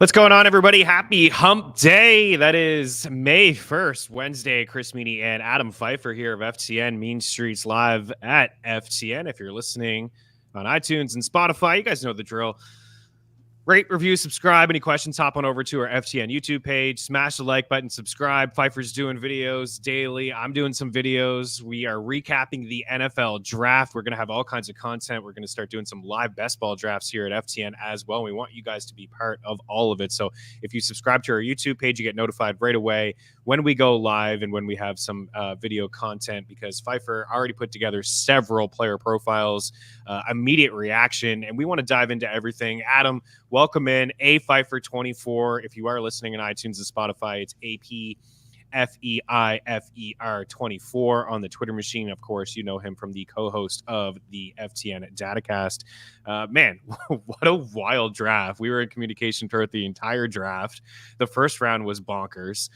What's going on, everybody? Happy Hump Day. That is May 1st, Wednesday. Chris Meaney and Adam Pfeifer here of FTN Mean Streets Live at FTN. If you're listening on iTunes and Spotify, you guys know the drill. Rate, review, subscribe. Any questions, hop on over to our FTN YouTube page. Smash the like button, subscribe. Pfeiffer's doing videos daily. I'm doing some videos. We are recapping the NFL draft. We're going to have all kinds of content. We're going to start doing some live best ball drafts here at FTN as well. We want you guys to be part of all of it. So if you subscribe to our YouTube page, you get notified right away when we go live and when we have some video content, because Pfeiffer already put together several player profiles, immediate reaction, and we want to dive into everything. Adam, welcome in. A Pfeiffer 24. If you are listening on iTunes and Spotify, it's APFEIFER 24 on the Twitter machine. Of course, you know him from the co-host of the FTN Datacast. Man, what a wild draft. We were in communication throughout the entire draft. The first round was bonkers.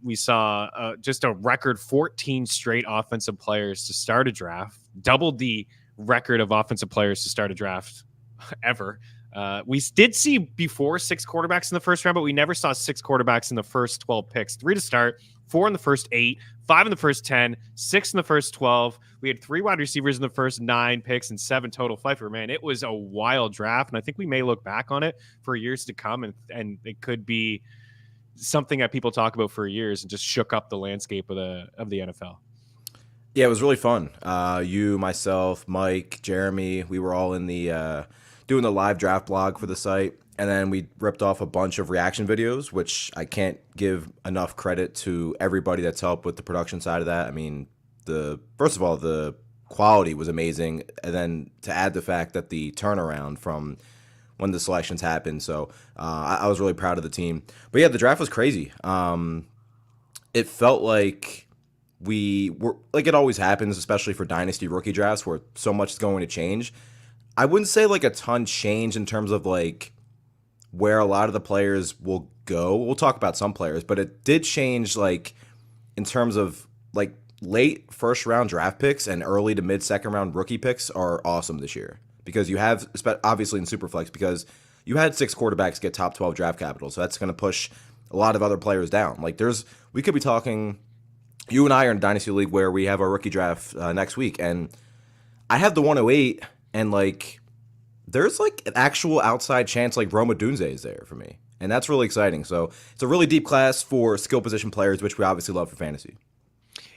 We saw just a record 14 straight offensive players to start a draft, doubled the record of offensive players to start a draft ever. We did see before 6 quarterbacks in the first round, but we never saw 6 quarterbacks in the first 12 picks. 3 to start, 4 in the first 8, 5 in the first 10, 6 in the first 12. We had 3 wide receivers in the first 9 picks and 7 total. Pfeiffer, man, it was a wild draft, and I think we may look back on it for years to come, and it could be something that people talk about for years and just shook up the landscape of the NFL. Yeah, it was really fun. You, myself, Mike, Jeremy, we were all in the doing the live draft blog for the site, and then we ripped off a bunch of reaction videos, which I can't give enough credit to everybody that's helped with the production side of that. I mean, first of all, the quality was amazing, and then to add the fact that the turnaround from when the selections happened. So I was really proud of the team. But yeah, the draft was crazy. It felt like we were, like it always happens, especially for Dynasty rookie drafts where so much is going to change. I wouldn't say like a ton changed in terms of like where a lot of the players will go. We'll talk about some players, but it did change like in terms of like late first round draft picks and early to mid second round rookie picks are awesome this year. Because you have, obviously in Superflex, because you had 6 quarterbacks get top 12 draft capital. So that's going to push a lot of other players down. Like we could be talking, you and I are in Dynasty League where we have our rookie draft next week. And I have the 108 and like, there's like an actual outside chance like Odunze is there for me. And that's really exciting. So it's a really deep class for skill position players, which we obviously love for fantasy.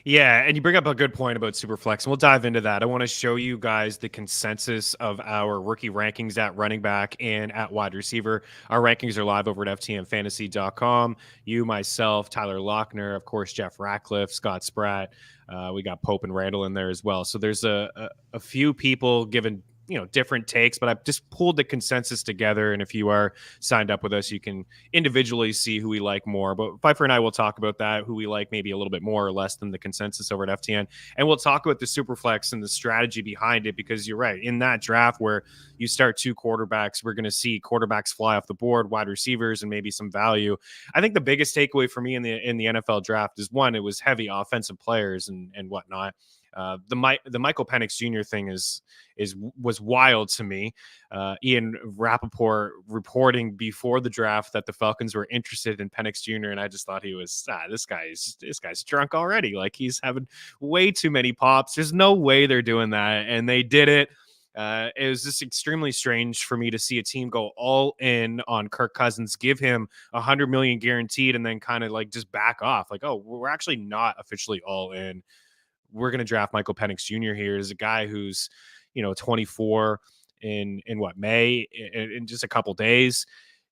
Yeah, and you bring up a good point about Superflex, and we'll dive into that. I want to show you guys the consensus of our rookie rankings at running back and at wide receiver. Our rankings are live over at ftnfantasy.com. You, myself, Tyler Lochner, of course, Jeff Ratcliffe, Scott Spratt. We got Pope and Randall in there as well. So there's a few people giving different takes, but I've just pulled the consensus together. And if you are signed up with us, you can individually see who we like more. But Pfeiffer and I will talk about that, who we like maybe a little bit more or less than the consensus over at FTN. And we'll talk about the Superflex and the strategy behind it, because you're right. In that draft where you start 2 quarterbacks, we're going to see quarterbacks fly off the board, wide receivers, and maybe some value. I think the biggest takeaway for me in the NFL draft is, one, it was heavy offensive players and whatnot. The Michael Penix Jr. thing was wild to me. Ian Rappaport reporting before the draft that the Falcons were interested in Penix Jr. and I just thought he was this guy's drunk already. Like, he's having way too many pops. There's no way they're doing that, and they did it. It was just extremely strange for me to see a team go all in on Kirk Cousins, give him $100 million guaranteed, and then kind of like just back off. Like, oh, we're actually not officially all in. We're going to draft Michael Penix Jr. here as a guy who's, 24 in May, in just a couple days.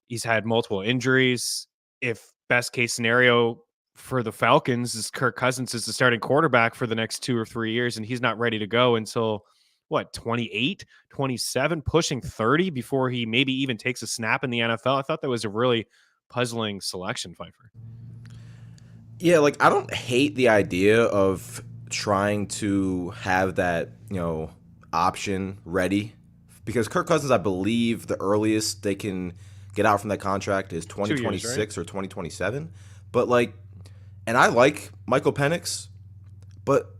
He's had multiple injuries. If best case scenario for the Falcons is Kirk Cousins is the starting quarterback for the next 2 or 3 years, and he's not ready to go until 28, 27, pushing 30 before he maybe even takes a snap in the NFL. I thought that was a really puzzling selection, Pfeiffer. Yeah, like I don't hate the idea of trying to have that, option ready, because Kirk Cousins, I believe the earliest they can get out from that contract is 2026 years, right? Or 2027. But like, and I like Michael Penix, but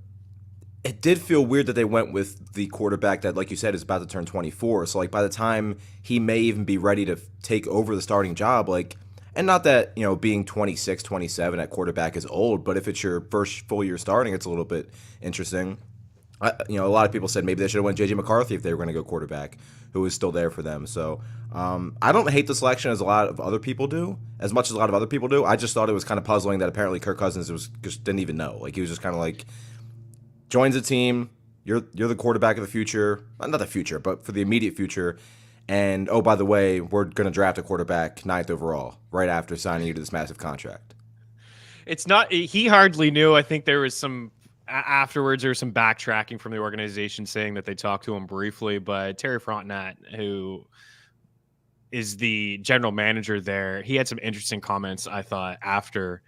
it did feel weird that they went with the quarterback that, like you said, is about to turn 24. So, like, by the time he may even be ready to take over the starting job, like, and not that, being 26, 27 at quarterback is old, but if it's your first full year starting, it's a little bit interesting. A lot of people said maybe they should have went J.J. McCarthy if they were going to go quarterback, who was still there for them. So I don't hate the selection as a lot of other people do, as much as a lot of other people do. I just thought it was kind of puzzling that apparently Kirk Cousins just didn't even know. Like, he was just kind of like, joins the team, you're the quarterback of the future. Not the future, but for the immediate future. And, oh, by the way, we're going to draft a quarterback 9th overall right after signing you to this massive contract. It's not, he hardly knew. I think there was some afterwards, there was some backtracking from the organization saying that they talked to him briefly, but Terry Frontenac, who is the general manager there, he had some interesting comments, I thought, after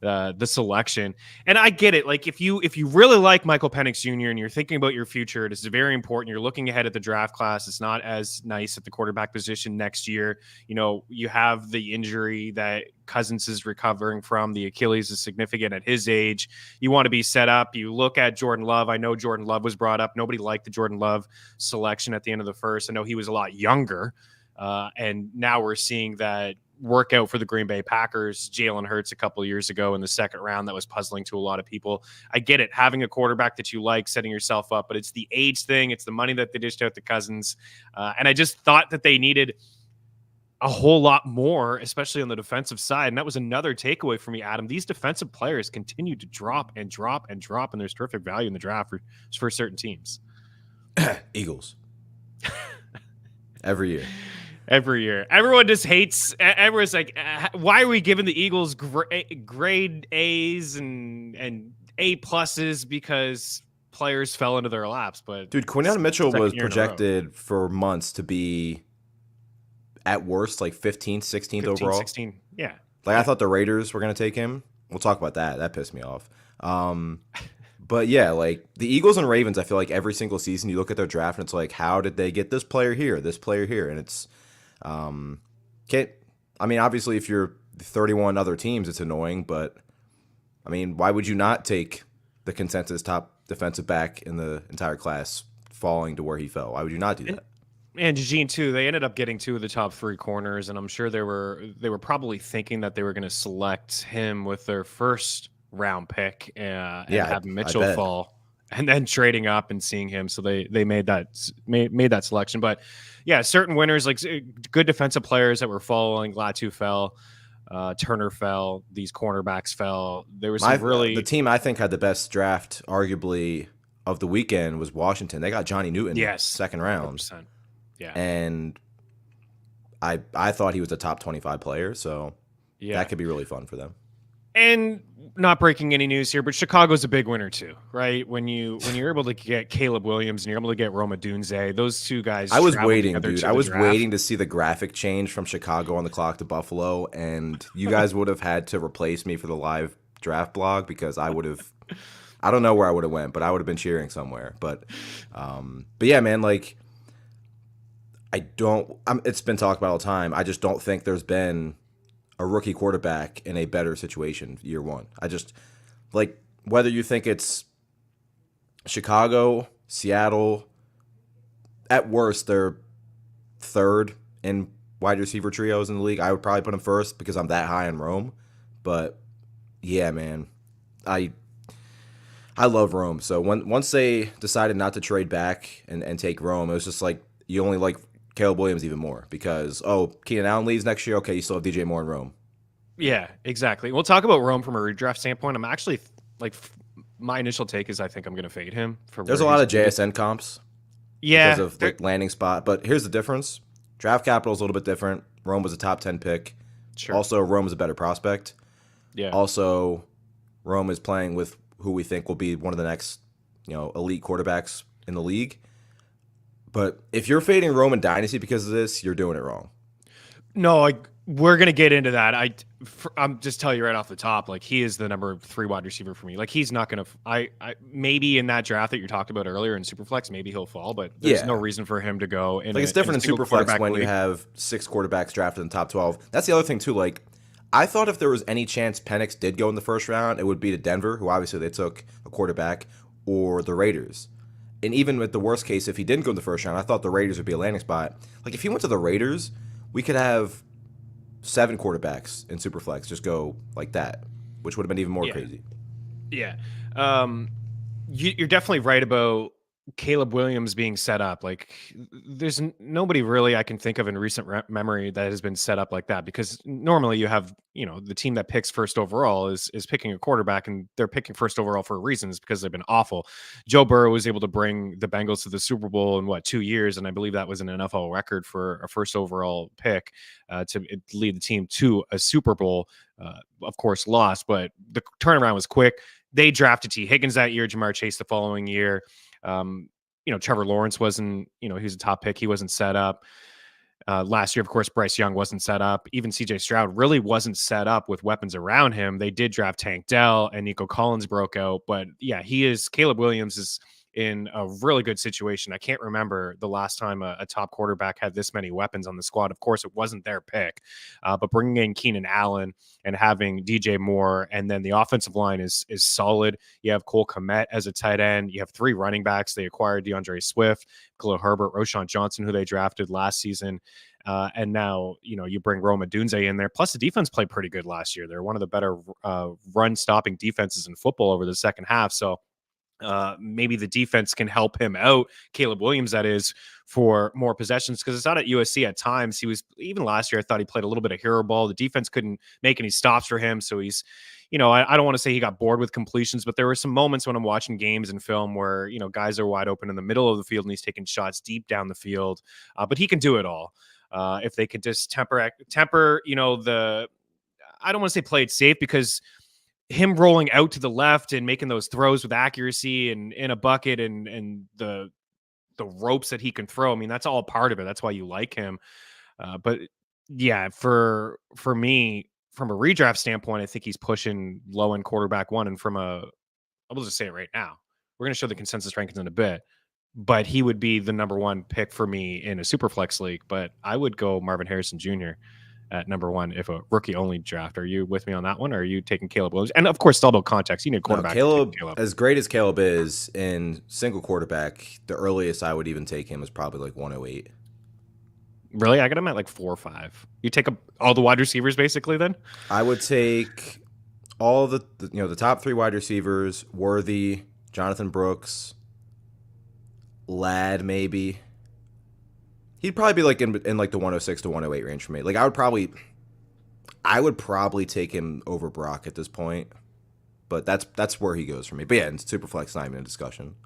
the selection. And I get it. Like, if you really like Michael Penix Jr. and you're thinking about your future, this is very important. You're looking ahead at the draft class. It's not as nice at the quarterback position next year. You have the injury that Cousins is recovering from. The Achilles is significant at his age. You want to be set up. You look at Jordan Love. I know Jordan Love was brought up. Nobody liked the Jordan Love selection at the end of the first. I know he was a lot younger. And now we're seeing that workout for the Green Bay Packers, Jalen Hurts a couple of years ago in the second round. That was puzzling to a lot of people. I get it, having a quarterback that you like, setting yourself up, but it's the age thing. It's the money that they dished out to Cousins. And I just thought that they needed a whole lot more, especially on the defensive side. And that was another takeaway for me, Adam. These defensive players continue to drop and drop and drop, and there's terrific value in the draft for certain teams. Eagles. Every year. Every year. Everyone just hates. Everyone's like, why are we giving the Eagles grade A's and A pluses because players fell into their laps? But dude, Quinyon Mitchell was projected for months to be at worst like 15th, 16th overall. 16, yeah. Like, I thought the Raiders were going to take him. We'll talk about that. That pissed me off. But yeah, like the Eagles and Ravens, I feel like every single season you look at their draft and it's like, how did they get this player here, and it's obviously if you're 31 other teams, it's annoying, but I mean, why would you not take the consensus top defensive back in the entire class falling to where he fell? Why would you not do that? And Eugene too, they ended up getting 2 of the top 3 corners, and I'm sure they were probably thinking that they were going to select him with their first round pick and have Mitchell fall, and then trading up and seeing him. So they made that selection. But yeah, certain winners, like good defensive players that were following. Latu fell, Turner fell, these cornerbacks fell. There was the team I think had the best draft, arguably, of the weekend was Washington. They got Johnny Newton, second round. 100%. Yeah, and I thought he was a top 25 player, so that could be really fun for them. And not breaking any news here, but Chicago's a big winner too, right? When you're able to get Caleb Williams and you're able to get Rome Odunze, those 2 guys. I was waiting, dude. I was waiting to see the graphic change from Chicago on the clock to Buffalo, and you guys would have had to replace me for the live draft blog because I would have. I don't know where I would have went, but I would have been cheering somewhere. But yeah, man, like. It's been talked about all the time. I just don't think there's been a rookie quarterback in a better situation year one. I just, like, whether you think it's Chicago, Seattle, at worst, they're third in wide receiver trios in the league. I would probably put them first because I'm that high on Rome. But, yeah, man, I love Rome. So once they decided not to trade back and take Rome, it was just like you only like Caleb Williams even more because, Keenan Allen leaves next year. Okay, you still have DJ Moore in Rome. Yeah, exactly. We'll talk about Rome from a redraft standpoint. I'm actually, my initial take is I think I'm going to fade him. There's a lot of JSN comps. Yeah. Because of landing spot. But here's the difference. Draft capital is a little bit different. Rome was a top 10 pick. Sure. Also, Rome is a better prospect. Yeah. Also, Rome is playing with who we think will be one of the next, elite quarterbacks in the league. But if you're fading Rome in Dynasty because of this, you're doing it wrong. No, we're going to get into that. I'm just telling you right off the top, he is the number 3 wide receiver for me. He's not going to I maybe in that draft that you talked about earlier in Superflex, maybe he'll fall, but there's no reason for him to go in. It's different in Superflex when you have 6 quarterbacks drafted in the top 12. That's the other thing too. I thought if there was any chance Penix did go in the first round, it would be to Denver, who obviously they took a quarterback, or the Raiders. And even with the worst case, if he didn't go in the first round, I thought the Raiders would be a landing spot. Like, if he went to the Raiders, we could have 7 quarterbacks in Superflex just go like that, which would have been even more crazy. Yeah. You're definitely right about Caleb Williams being set up. Like, there's nobody really I can think of in recent memory that has been set up like that, because normally you have, the team that picks first overall is picking a quarterback, and they're picking first overall for reasons because they've been awful. Joe Burrow was able to bring the Bengals to the Super Bowl in 2 years, and I believe that was an NFL record for a first overall pick to lead the team to a Super Bowl. Of course, lost, but the turnaround was quick. They drafted T. Higgins that year, Jamar Chase the following year. Trevor Lawrence wasn't, he was a top pick. He wasn't set up. Last year, of course, Bryce Young wasn't set up. Even CJ Stroud really wasn't set up with weapons around him. They did draft Tank Dell, and Nico Collins broke out. But yeah, Caleb Williams is in a really good situation. I can't remember the last time a top quarterback had this many weapons on the squad. Of course, it wasn't their pick, but bringing in Keenan Allen and having DJ Moore, and then the offensive line is solid. You have Cole Kmet as a tight end. You have 3 running backs. They acquired DeAndre Swift, Khalil Herbert, Roshan Johnson, who they drafted last season. And now, you bring Rome Odunze in there. Plus, the defense played pretty good last year. They're one of the better run-stopping defenses in football over the second half. So maybe the defense can help him out, Caleb Williams, that is, for more possessions, because it's not at USC at times. He was, even last year, I thought he played a little bit of hero ball. The defense couldn't make any stops for him. So he's, I don't want to say he got bored with completions, but there were some moments when I'm watching games and film where, guys are wide open in the middle of the field and he's taking shots deep down the field. But he can do it all. If they could just temper, I don't want to say play it safe, because him rolling out to the left and making those throws with accuracy and in a bucket and the ropes that he can throw, I mean, that's all part of it. That's why you like him. But yeah, for me, from a redraft standpoint, I think he's pushing low end quarterback 1. And I will just say it right now, we're going to show the consensus rankings in a bit, but he would be the number 1 pick for me in a super flex league. But I would go Marvin Harrison Jr. at number 1 if a rookie only draft. Are you with me on that one, or are you taking Caleb Williams? And of course, still about context. You need a quarterback. No, Caleb, as great as Caleb is in single quarterback, the earliest I would even take him is probably like 108. Really? I got him at like 4 or 5. You take all the wide receivers basically then? I would take all the top 3 wide receivers: Worthy, Jonathan Brooks, Ladd, maybe. He'd probably be like in like the 106 to 108 range for me. Like, I would probably take him over Brock at this point, but that's where he goes for me. But yeah, in Superflex, not even a discussion.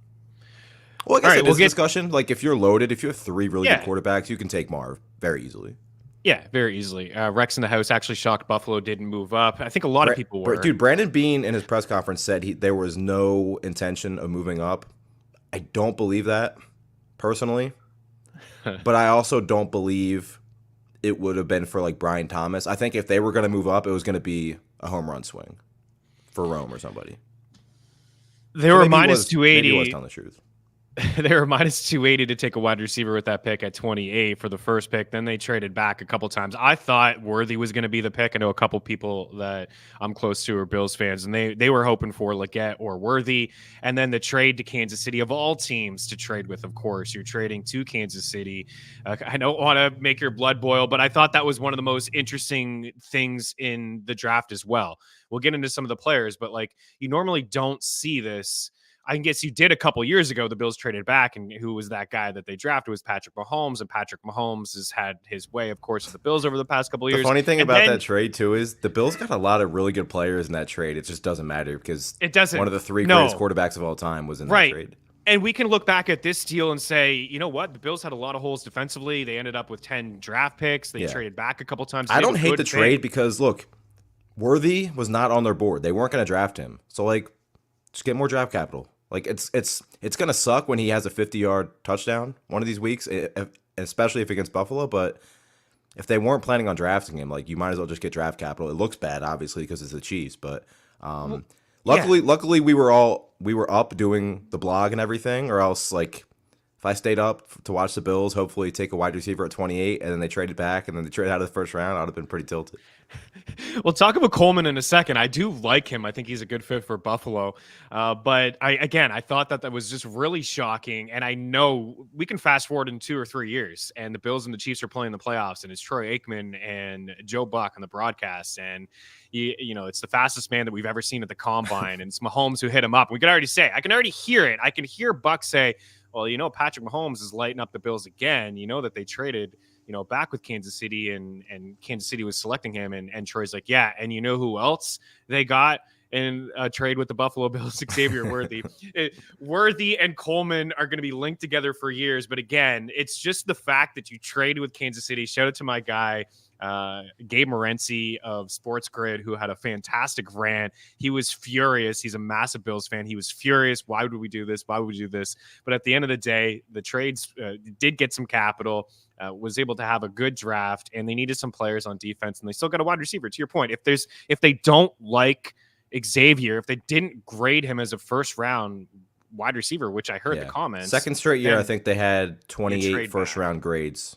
Well, I guess it is a discussion. Like, if you're loaded, if you have 3 really good quarterbacks, you can take Marv very easily. Yeah, very easily. Rex in the house actually shocked Buffalo didn't move up. I think a lot of people were. Dude, Brandon Beane in his press conference said there was no intention of moving up. I don't believe that, personally. But I also don't believe it would have been for like Brian Thomas. I think if they were going to move up, it was going to be a home run swing for Rome or somebody. They were minus 280. Maybe he was telling the truth. They were minus 280 to take a wide receiver with that pick at 28 for the first pick. Then they traded back a couple times. I thought Worthy was going to be the pick. I know a couple people that I'm close to are Bills fans, and they were hoping for Legette or Worthy. And then the trade to Kansas City, of all teams to trade with, of course, you're trading to Kansas City. I don't want to make your blood boil, but I thought that was one of the most interesting things in the draft as well. We'll get into some of the players, but like, you normally don't see this. I guess you did a couple years ago. The Bills traded back, and who was that guy that they drafted was Patrick Mahomes, and Patrick Mahomes has had his way, of course, with the Bills over the past couple of years. The funny thing about that trade, too, is the Bills got a lot of really good players in that trade. It just doesn't matter because one of the 3 greatest quarterbacks of all time was in that trade. And we can look back at this deal and say, you know what? The Bills had a lot of holes defensively. They ended up with 10 draft picks. They traded back a couple times. I don't hate the trade because, look, Worthy was not on their board. They weren't going to draft him. So, like, just get more draft capital. Like, it's gonna suck when he has a 50-yard touchdown one of these weeks, especially if against Buffalo. But if they weren't planning on drafting him, like, you might as well just get draft capital. It looks bad, obviously, because it's the Chiefs. But luckily, we were up doing the blog and everything, or else, like, If I stayed up to watch the Bills, hopefully take a wide receiver at 28, and then they traded back, and then they traded out of the first round, I'd have been pretty tilted. We'll talk about Coleman in a second. I do like him. I think he's a good fit for Buffalo. But I thought that was just really shocking. And I know we can fast forward in 2 or 3 years, and the Bills and the Chiefs are playing the playoffs, and it's Troy Aikman and Joe Buck on the broadcast. And, it's the fastest man that we've ever seen at the combine. And it's Mahomes who hit him up. We can already say, I can already hear it. I can hear Buck say, well, Patrick Mahomes is lighting up the Bills again. That they traded back with Kansas City and Kansas City was selecting him. And Troy's like, yeah. And you know who else they got in a trade with the Buffalo Bills? Xavier Worthy. Worthy and Coleman are going to be linked together for years. But again, it's just the fact that you traded with Kansas City. Shout out to my guy, Gabe Morency of Sports Grid, who had a fantastic rant. He was furious. He's a massive Bills fan. He was furious. Why would we do this? Why would we do this? But at the end of the day, the trades did get some capital, was able to have a good draft, and they needed some players on defense, and they still got a wide receiver. To your point, if they don't like Xavier, if they didn't grade him as a first round wide receiver, which I heard the comments, second straight year, I think they had 28 first round grades.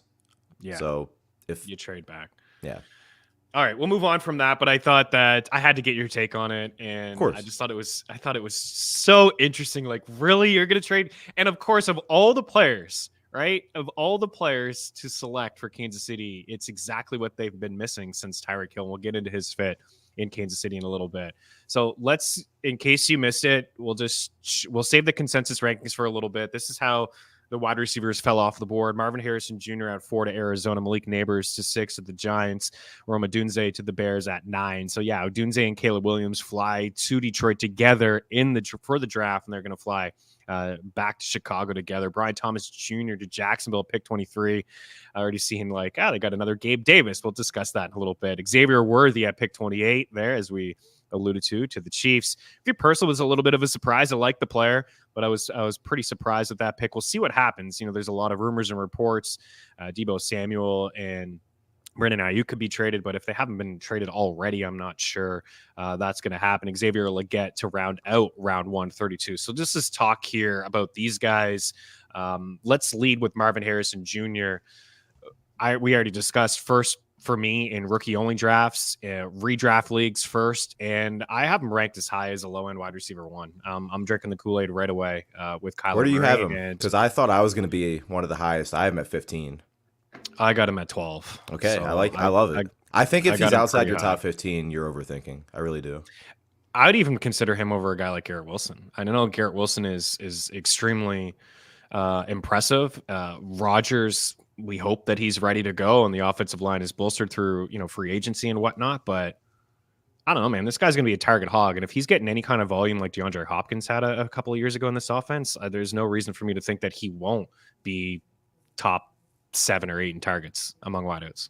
Yeah. So if you trade back. Yeah. All right, we'll move on from that, but I thought that I had to get your take on it, and of course. I thought it was so interesting. Like, really, you're going to trade? And of course, of all the players, right? Of all the players to select for Kansas City, it's exactly what they've been missing since Tyreek Hill. We'll get into his fit in Kansas City in a little bit. So let's, in case you missed it, we'll save the consensus rankings for a little bit. This is how the wide receivers fell off the board. Marvin Harrison Jr. at 4 to Arizona. Malik Nabers to 6 at the Giants. Odunze to the Bears at 9. So yeah, Odunze and Caleb Williams fly to Detroit together for the draft, and they're going to fly back to Chicago together. Brian Thomas Jr. to Jacksonville, pick 23. I already see him like, they got another Gabe Davis. We'll discuss that in a little bit. Xavier Worthy at pick 28 there, as we alluded to the Chiefs. Pearsall was a little bit of a surprise. I like the player, but I was pretty surprised with that pick. We'll see what happens. There's a lot of rumors and reports. Deebo Samuel and Brandon Ayuk could be traded, but if they haven't been traded already, I'm not sure that's going to happen. Xavier Legette to round out round 132. So just this talk here about these guys. Let's lead with Marvin Harrison Jr. We already discussed first for me in rookie-only drafts, redraft leagues first, and I have him ranked as high as a low-end wide receiver 1. I'm drinking the Kool-Aid right away with Kyler. Where do you have him? Because I thought I was going to be one of the highest. I have him at 15. I got him at 12. Okay, so I love it. I think if he's outside your top 15, you're overthinking. I really do. I would even consider him over a guy like Garrett Wilson. I know Garrett Wilson is extremely impressive. Rodgers, we hope that he's ready to go, and the offensive line is bolstered through free agency and whatnot. But I don't know, man. This guy's going to be a target hog, and if he's getting any kind of volume like DeAndre Hopkins had a couple of years ago in this offense, there's no reason for me to think that he won't be top 7 or 8 in targets among wideouts.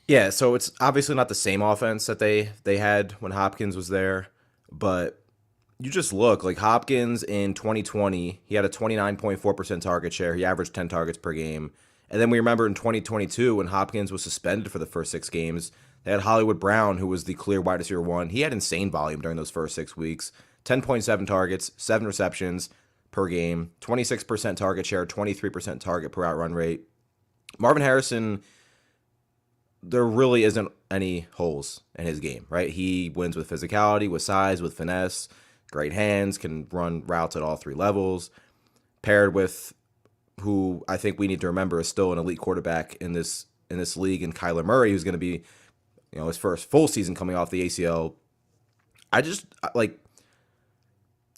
Yeah, so it's obviously not the same offense that they had when Hopkins was there, but you just look like Hopkins in 2020, he had a 29.4% target share. He averaged 10 targets per game. And then we remember in 2022 when Hopkins was suspended for the first 6 games, they had Hollywood Brown, who was the clear wide receiver 1. He had insane volume during those first 6 weeks. 10.7 targets, 7 receptions per game, 26% target share, 23% target per out run rate. Marvin Harrison, there really isn't any holes in his game, right? He wins with physicality, with size, with finesse, great hands, can run routes at all 3 levels, paired with who I think we need to remember is still an elite quarterback in this league, and Kyler Murray, who's going to be, his first full season coming off the ACL. I just,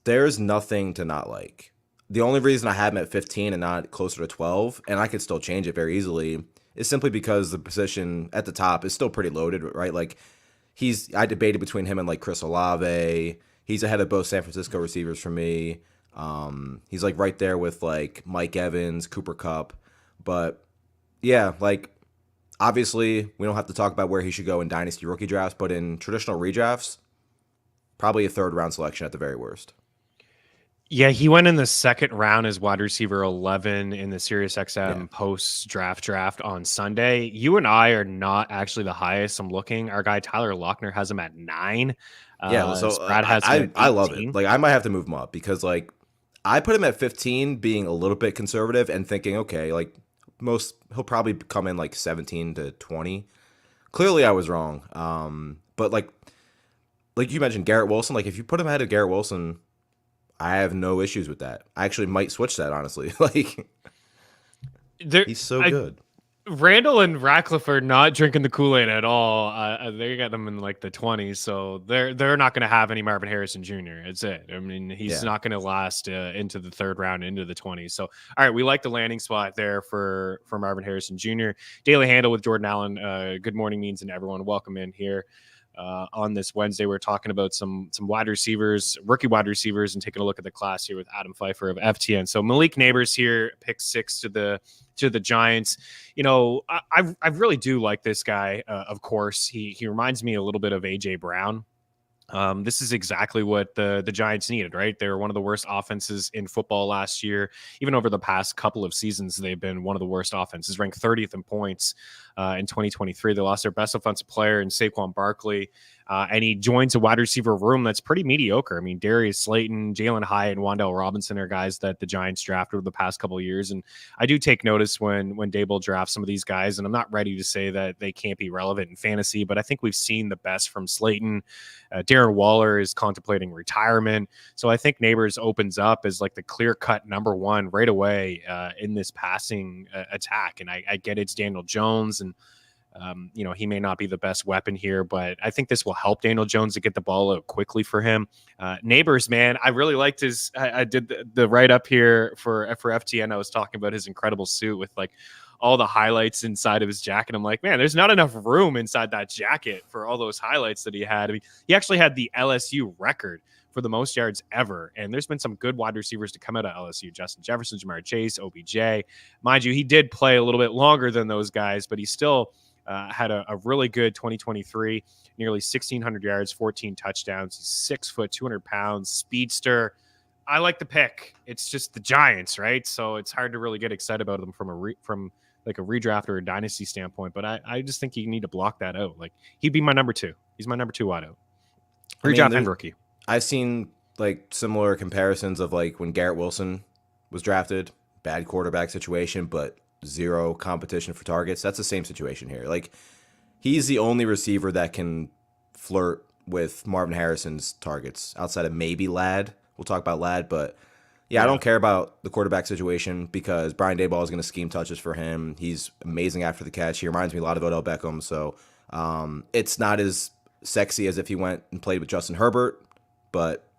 there's nothing to not like. The only reason I have him at 15 and not closer to 12, and I could still change it very easily, is simply because the position at the top is still pretty loaded, right? I debated between him and Chris Olave. He's ahead of both San Francisco receivers for me. He's right there with Mike Evans, Cooper Kupp. But yeah, obviously we don't have to talk about where he should go in dynasty rookie drafts, but in traditional redrafts, probably a 3rd round selection at the very worst. Yeah, he went in the 2nd round as wide receiver 11 in the SiriusXM post-draft on Sunday. You and I are not actually the highest. I'm looking. Our guy Tyler Lochner has him at 9. Yeah, so Brad has I love it. I might have to move him up because I put him at 15, being a little bit conservative and thinking, okay, like he'll probably come in like 17 to 20. Clearly, I was wrong. But like you mentioned, Garrett Wilson. Like if you put him ahead of Garrett Wilson, I have no issues with that. I actually might switch that, honestly. Like he's so good. Randall and Ratcliffe are not drinking the Kool-Aid at all. They got them in like the 20s, so they're not going to have any Marvin Harrison Jr. It's it. I mean, he's not going to last into the third round, into the 20s. So, all right, we like the landing spot there for Marvin Harrison Jr. Daily Handle with Jordan Allen. Good morning, Means, and everyone. Welcome in here. On this Wednesday, we're talking about some wide receivers, rookie wide receivers, and taking a look at the class here with Adam Pfeifer of FTN. So Malik Nabers here, pick 6 to the Giants. You know, I really do like this guy. Of course, he reminds me a little bit of AJ Brown. This is exactly what the Giants needed, right? They were one of the worst offenses in football last year. Even over the past couple of seasons, they've been one of the worst offenses, ranked 30th in points in 2023. They lost their best offensive player in Saquon Barkley, and he joins a wide receiver room that's pretty mediocre. I mean, Darius Slayton, Jalen Hyatt, and Wan'Dale Robinson are guys that the Giants drafted over the past couple of years. And I do take notice when Daboll drafts some of these guys, and I'm not ready to say that they can't be relevant in fantasy, but I think we've seen the best from Slayton. Darren Waller is contemplating retirement. So I think Nabers opens up as like the clear-cut number one right away in this passing attack. And I get it's Daniel Jones, and you know, he may not be the best weapon here, but I think this will help Daniel Jones to get the ball out quickly for him. Nabers, man, I really liked his. I did the write up here for FTN. I was talking about his incredible suit with like all the highlights inside of his jacket. I'm like, man, there's not enough room inside that jacket for all those highlights that he had. I mean, he actually had the LSU record for the most yards ever. And there's been some good wide receivers to come out of LSU. Justin Jefferson, Jamar Chase, OBJ. Mind you, he did play a little bit longer than those guys, but he still had a really good 2023, nearly 1,600 yards, 14 touchdowns. He's 6 foot, 200 pounds, speedster. I like the pick. It's just the Giants, right? So it's hard to really get excited about them from like a redraft or a dynasty standpoint. But I just think you need to block that out. Like he'd be my number 2. He's my number 2 wide out. Redraft and rookie. I've seen like similar comparisons of like when Garrett Wilson was drafted, bad quarterback situation, but zero competition for targets. That's the same situation here. Like he's the only receiver that can flirt with Marvin Harrison's targets outside of maybe Ladd. We'll talk about Ladd, but yeah, I don't care about the quarterback situation because Brian Daboll is going to scheme touches for him. He's amazing after the catch. He reminds me a lot of Odell Beckham. So it's not as sexy as if he went and played with Justin Herbert, but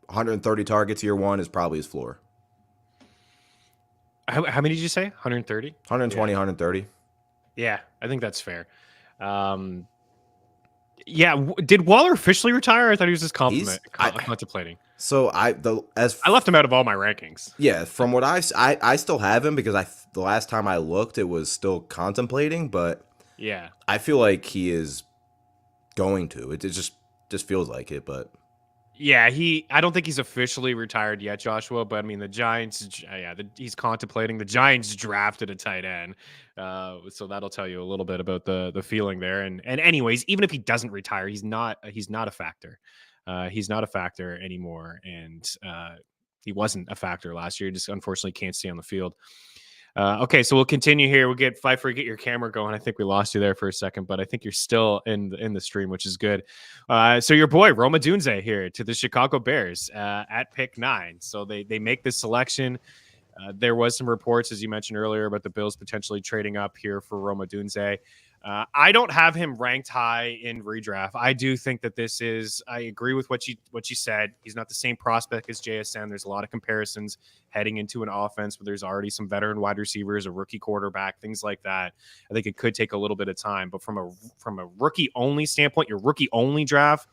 130 targets year one is probably his floor. How many did you say? 130? 120, 130. Yeah, I think that's fair. Yeah, did Waller officially retire? I thought he was just contemplating. So I left him out of all my rankings. Yeah, from what I still have him because the last time I looked, it was still contemplating. But yeah, I feel like he is going to. It just feels like it. But yeah, I don't think he's officially retired yet, Joshua. But I mean, the Giants. He's contemplating. The Giants drafted a tight end, so that'll tell you a little bit about the feeling there. And anyways, even if he doesn't retire, he's not a factor. He's not a factor anymore, and he wasn't a factor last year. Just unfortunately can't stay on the field. Okay, so we'll continue here. We'll get Pfeiffer, get your camera going. I think we lost you there for a second, but I think you're still in the stream, which is good. So your boy Rome Odunze here to the Chicago Bears at pick 9. So they make this selection. There was some reports, as you mentioned earlier, about the Bills potentially trading up here for Rome Odunze. I don't have him ranked high in redraft. I do think that I agree with what you said. He's not the same prospect as JSN. There's a lot of comparisons heading into an offense where there's already some veteran wide receivers, a rookie quarterback, things like that. I think it could take a little bit of time, but from a rookie only standpoint, your rookie only draft,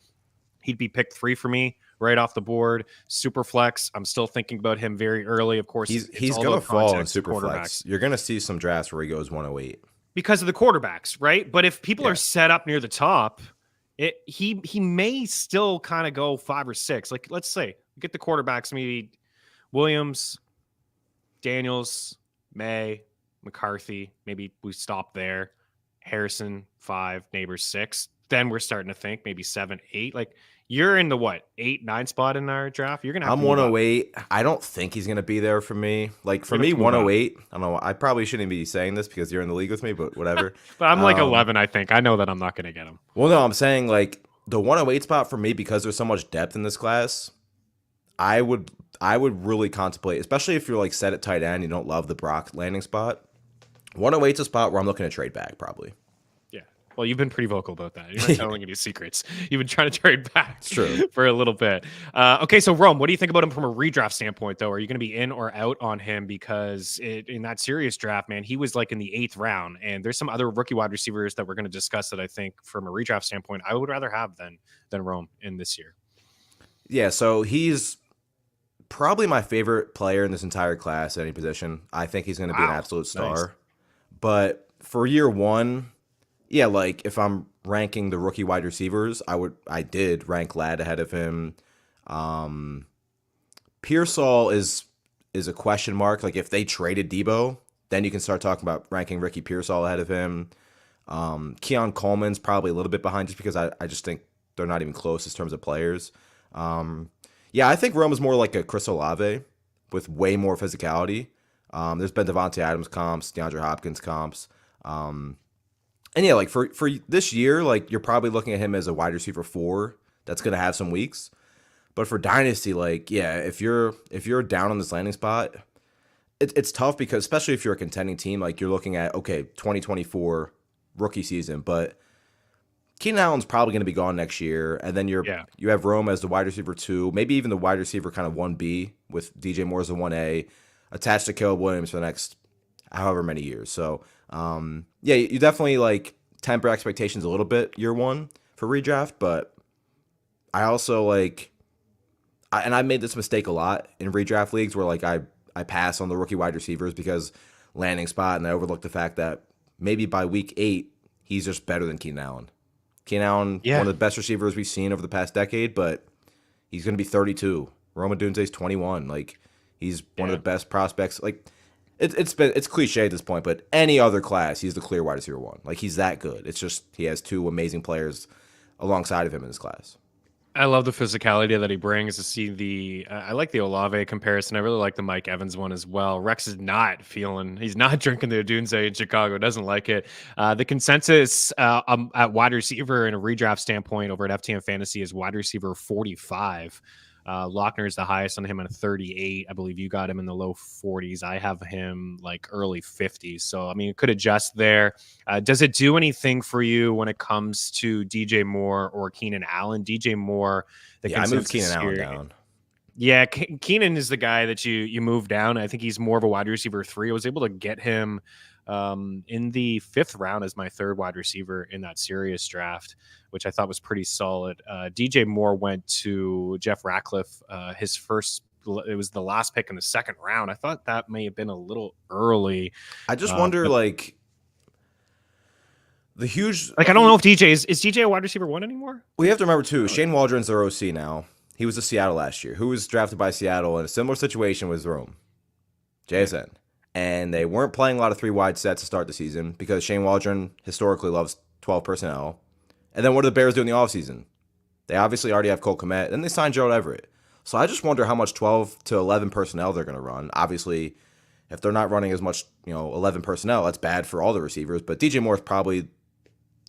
he'd be pick 3 for me right off the board. Super flex. I'm still thinking about him very early. Of course, he's going to fall in super flex. You're going to see some drafts where he goes 108. Because of the quarterbacks, right? But if people are set up near the top, he may still kind of go 5 or 6. Like, let's say we get the quarterbacks, maybe Williams, Daniels, May, McCarthy. Maybe we stop there. Harrison 5, Nabers 6. Then we're starting to think maybe 7, 8. Like You're in the what, 8-9 spot in our draft. You're gonna have I'm to move up. 108. I don't think he's gonna be there for me. Like You're for gonna have me, to move up. 108. I don't know. I probably shouldn't be saying this because you're in the league with me, but whatever. But I'm like Um, 11. I think I know that I'm not gonna get him. well, no, I'm saying like the 108 spot for me because there's so much depth in this class. I would I would really contemplate, especially if you're like set at tight end, you don't love the Brock landing spot. 108's a spot where I'm looking to trade back probably. Yeah. Well, you've been pretty vocal about that. You're not telling any secrets. You've been trying to trade back It's true. for a little bit. Okay, so Rome, what do you think about him from a redraft standpoint, though? Are you going to be in or out on him? Because in that serious draft, man, he was like in the 8th round, and there's some other rookie wide receivers that we're going to discuss that I think, from a redraft standpoint, I would rather have than Rome in this year. Yeah, so he's probably my favorite player in this entire class at any position. I think he's going to be an Wow, absolute star. nice. But for year one, yeah, like if I'm ranking the rookie wide receivers, I did rank Ladd ahead of him. Um, Pearsall is a question mark. Like if they traded Debo, then you can start talking about ranking Ricky Pearsall ahead of him. Keon Coleman's probably a little bit behind just because I just think they're not even close in terms of players. Um, yeah, I think Rome is more like a Chris Olave with way more physicality. There's been Devontae Adams comps, DeAndre Hopkins comps. And yeah, like for this year, like you're probably looking at him as a wide receiver 4 that's gonna have some weeks. But for Dynasty, like, yeah, if you're down on this landing spot, it's tough because especially if you're a contending team, like you're looking at, okay, 2024 rookie season, but Keenan Allen's probably going to be gone next year, and then Yeah. you have Rome as the wide receiver 2, maybe even the wide receiver kind of 1B with DJ Moore as the 1A, attached to Caleb Williams for the next however many years. So yeah, you definitely like temper expectations a little bit year one for redraft, but I also like, and I made this mistake a lot in redraft leagues where like I pass on the rookie wide receivers because landing spot, and I overlook the fact that maybe by week 8 he's just better than Keenan Allen. Keenan Allen, Yeah. one of the best receivers we've seen over the past decade, but he's going to be 32. Rome Odunze's 21. Like he's one of Yeah. the best prospects. Like it's cliche at this point, but any other class, he's the clear wide receiver 1. Like he's that good. It's just he has 2 amazing players alongside of him in this class. I love the physicality that he brings. To see I like the Olave comparison. I really like the Mike Evans one as well. Rex is not he's not drinking the Odunze in Chicago. Doesn't like it. The consensus at wide receiver in a redraft standpoint over at FTM Fantasy is wide receiver 45. Lochner is the highest on him at 38. I believe you got him in the low 40s. I have him like early 50s. So, I mean, it could adjust there. Does it do anything for you when it comes to DJ Moore or Keenan Allen? DJ Moore, Yeah, I moved Keenan Allen here, down. yeah, Keenan is the guy that you move down. I think he's more of a wide receiver 3. I was able to get him in the 5th round as my 3rd wide receiver in that serious draft, which I thought was pretty solid. DJ Moore went to Jeff Ratcliffe, his first. It was the last pick in the 2nd round. I thought that may have been a little early. I just wonder, like, the huge. Like, I don't know if DJ is DJ a wide receiver 1 anymore? We have to remember too. Shane Waldron's their OC now. He was to Seattle last year. Who was drafted by Seattle in a similar situation with Rome, JSN, and they weren't playing a lot of 3 wide sets to start the season because Shane Waldron historically loves 12 personnel. And then what do the Bears do in the offseason? They obviously already have Cole Kmet, and they signed Gerald Everett. So I just wonder how much 12 to 11 personnel they're going to run. Obviously, if they're not running as much, 11 personnel, that's bad for all the receivers. But DJ Moore is probably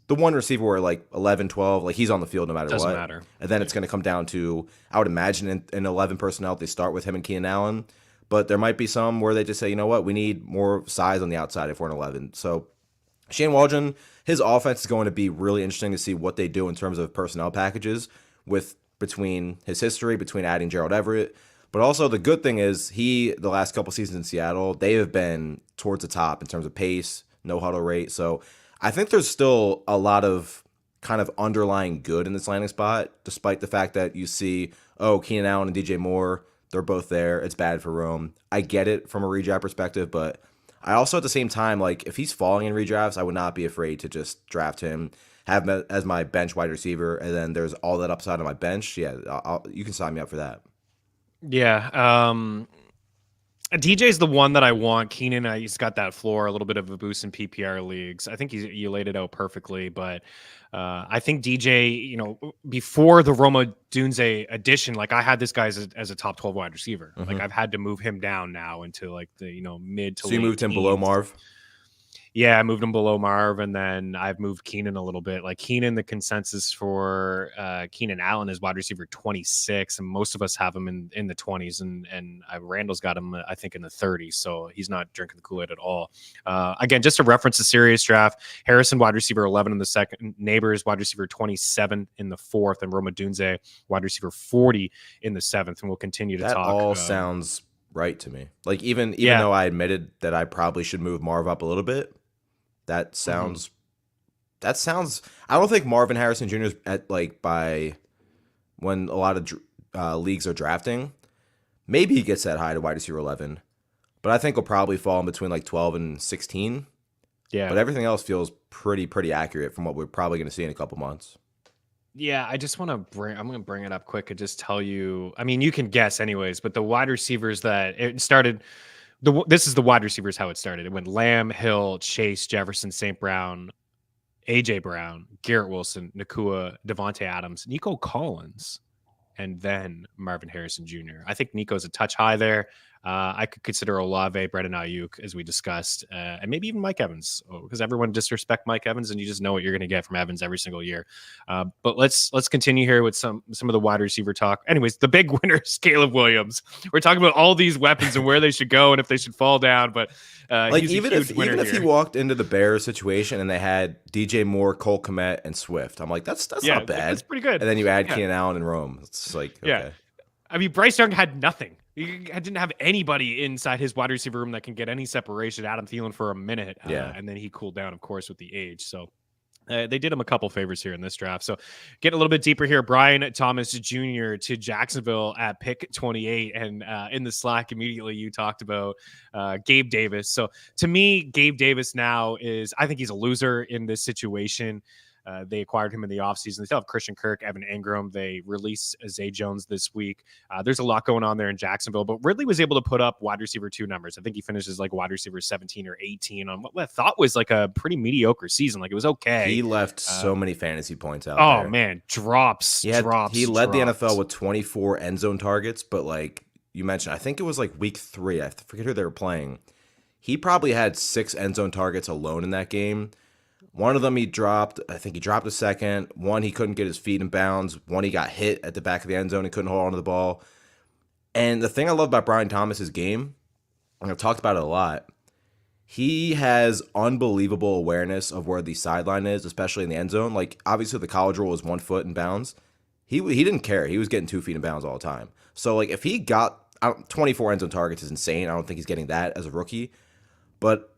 the one receiver where like 11, 12, like he's on the field no matter Doesn't what. matter. And then it's going to come down to, I would imagine in 11 personnel, they start with him and Keenan Allen. But there might be some where they just say, you know what, we need more size on the outside if we're in 11. So Shane Waldron, his offense is going to be really interesting to see what they do in terms of personnel packages between his history, between adding Gerald Everett. But also the good thing is the last couple seasons in Seattle, they have been towards the top in terms of pace, no huddle rate. So I think there's still a lot of kind of underlying good in this landing spot, despite the fact that you see, Keenan Allen and DJ Moore, they're both there. It's bad for Rome. I get it from a redraft perspective, but I also at the same time, like if he's falling in redrafts, I would not be afraid to just draft him, have him as my bench wide receiver, and then there's all that upside on my bench. Yeah, you can sign me up for that. Yeah. DJ's the one that I want. Keenan, he's got that floor, a little bit of a boost in PPR leagues. I think you laid it out perfectly, but I think DJ, before the Odunze addition, like I had this guy as a top 12 wide receiver. Mm-hmm. Like I've had to move him down now into like the, mid to So late you moved him below teens. Marv? Yeah, I moved him below Marv, and then I've moved Keenan a little bit. Like Keenan, the consensus for Keenan Allen is wide receiver 26, and most of us have him in the 20s, and Randall's got him, I think, in the 30s, so he's not drinking the Kool-Aid at all. Again, just to reference a serious draft, Harrison, wide receiver 11 in the second, Nabers, wide receiver 27 in the fourth, and Odunze, wide receiver 40 in the seventh, and we'll continue to talk. That all sounds right to me. Like even though I admitted that I probably should move Marv up a little bit, that sounds. I don't think Marvin Harrison Jr. is at by when a lot of leagues are drafting. Maybe he gets that high to wide receiver 11, but I think he'll probably fall in between 12 and 16. Yeah, but everything else feels pretty accurate from what we're probably going to see in a couple months. Yeah, I just want to I'm going to bring it up quick and just tell you. I mean, you can guess anyways, but the wide receivers that it started. This is the wide receivers how it started. It went Lamb, Hill, Chase, Jefferson, St. Brown, AJ Brown, Garrett Wilson, Nakua, Devontae Adams, Nico Collins, and then Marvin Harrison Jr. I think Nico's a touch high there. I could consider Olave, Brandon Ayuk, as we discussed, and maybe even Mike Evans, because everyone disrespect Mike Evans, and you just know what you're going to get from Evans every single year. But let's continue here with some of the wide receiver talk. Anyways, the big winner is Caleb Williams. We're talking about all these weapons and where they should go and if they should fall down. But even if he walked into the Bears situation and they had DJ Moore, Cole Kmet, and Swift, I'm like, that's not bad. That's pretty good. And then you add Keenan Allen and Rome. It's like, okay. Yeah. I mean, Bryce Young had nothing. He didn't have anybody inside his wide receiver room that can get any separation. Adam Thielen for a minute, and then he cooled down, of course, with the age. So they did him a couple favors here in this draft. So get a little bit deeper here. Brian Thomas Jr. to Jacksonville at pick 28, and in the Slack immediately you talked about Gabe Davis. So to me, Gabe Davis now I think he's a loser in this situation. They acquired him in the offseason. They still have Christian Kirk, Evan Ingram. They released Zay Jones this week. There's a lot going on there in Jacksonville, but Ridley was able to put up wide receiver 2 numbers. I think he finishes wide receiver 17 or 18 on what I thought was a pretty mediocre season. It was okay. He left so many fantasy points out there. Man, drops. He led the NFL with 24 end zone targets, but you mentioned, I think it was week 3. I forget who they were playing. He probably had 6 end zone targets alone in that game. One of them he dropped. I think he dropped a second. One, he couldn't get his feet in bounds. One, he got hit at the back of the end zone. He couldn't hold on to the ball. And the thing I love about Brian Thomas's game, and I've talked about it a lot, he has unbelievable awareness of where the sideline is, especially in the end zone. Obviously, the college rule is 1 foot in bounds. He didn't care. He was getting 2 feet in bounds all the time. So, if he got 24 end zone targets is insane. I don't think he's getting that as a rookie. But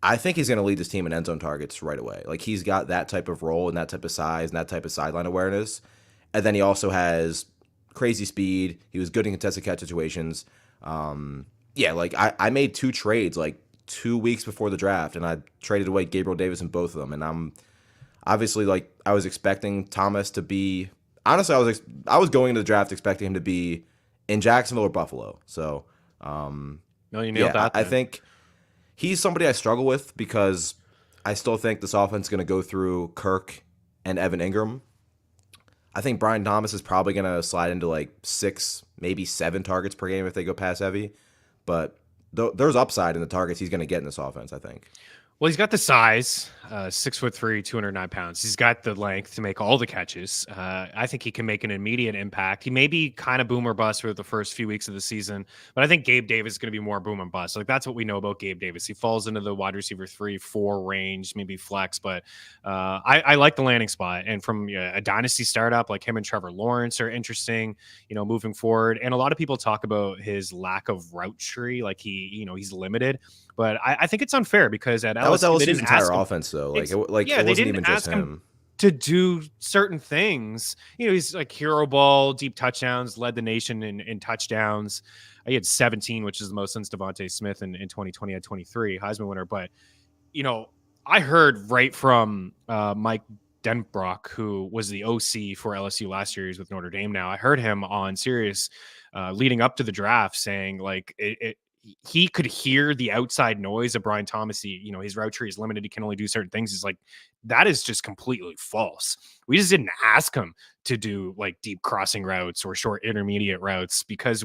I think he's going to lead this team in end zone targets right away. He's got that type of role and that type of size and that type of sideline awareness. And then he also has crazy speed. He was good in contested catch situations. I made 2 trades 2 weeks before the draft, and I traded away Gabriel Davis in both of them. And I'm obviously I was expecting Thomas to be. Honestly, I was going into the draft expecting him to be in Jacksonville or Buffalo. So, no, you nailed that. I think he's somebody I struggle with because I still think this offense is going to go through Kirk and Evan Ingram. I think Brian Thomas is probably going to slide into 6, maybe 7 targets per game if they go pass heavy. But there's upside in the targets he's going to get in this offense, I think. Well, he's got the size, 6'3", 209 pounds. He's got the length to make all the catches. I think he can make an immediate impact. He may be kind of boom or bust for the first few weeks of the season, but I think Gabe Davis is going to be more boom and bust. That's what we know about Gabe Davis. He falls into the wide receiver 3-4 range, maybe flex, but I like the landing spot. And from a dynasty startup, him and Trevor Lawrence are interesting, moving forward. And a lot of people talk about his lack of route tree, he's limited. But I think it's unfair because at LSU, that was LSU's entire offense, though. It wasn't even just him to do certain things. He's hero ball, deep touchdowns, led the nation in touchdowns. He had 17, which is the most since Devontae Smith in 2020 had 23, Heisman winner. But I heard right from Mike Denbrock, who was the OC for LSU last year. He's with Notre Dame now. I heard him on Sirius leading up to the draft saying he could hear the outside noise of Brian Thomas. His route tree is limited. He can only do certain things. He's like, that is just completely false. We just didn't ask him to do like deep crossing routes or short intermediate routes because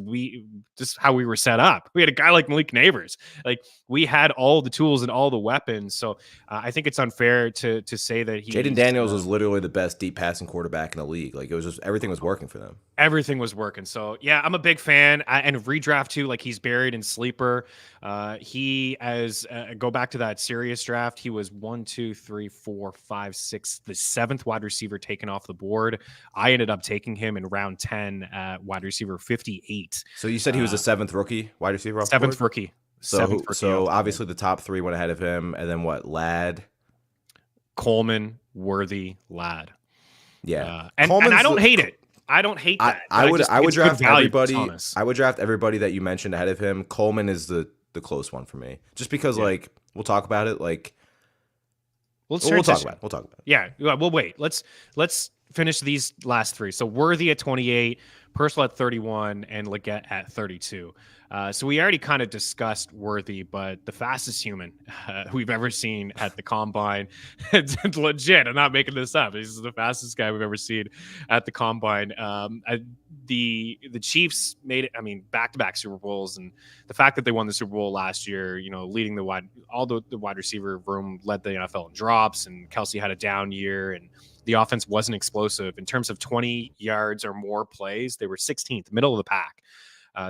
just how we were set up. We had a guy like Malik Nabers. Like, we had all the tools and all the weapons. So I think it's unfair to say that Jaden Daniels was literally the best deep passing quarterback in the league. Like, it was just everything was working for them. Everything was working. So yeah, I'm a big fan. And redraft too, like, he's buried in sleeper. Go back to that serious draft. He was 1, 2, 3, 4, 5, 6, the 7th wide receiver taken off the board. I ended up taking him in round 10 at wide receiver 58. So you said he was the 7th rookie wide receiver off the board? 7th rookie. So obviously the top 3 went ahead of him, and then what? Ladd, Coleman, Worthy, Ladd. Yeah, and I don't hate it. I don't hate that. I would draft everybody. I would draft everybody that you mentioned ahead of him. Coleman is the close one for me, just because like we'll talk about it. Like we'll talk about it. Yeah, we'll wait. Let's finish these last 3. So Worthy at 28, Pearsall at 31, and Legette at 32. So we already kind of discussed Worthy, but the fastest human we've ever seen at the combine. It's legit. I'm not making this up. He's the fastest guy we've ever seen at the combine. The Chiefs made it, back-to-back Super Bowls, and the fact that they won the Super Bowl last year, leading the wide receiver room, led the NFL in drops, and Kelce had a down year, and the offense wasn't explosive. In terms of 20 yards or more plays, they were 16th, middle of the pack.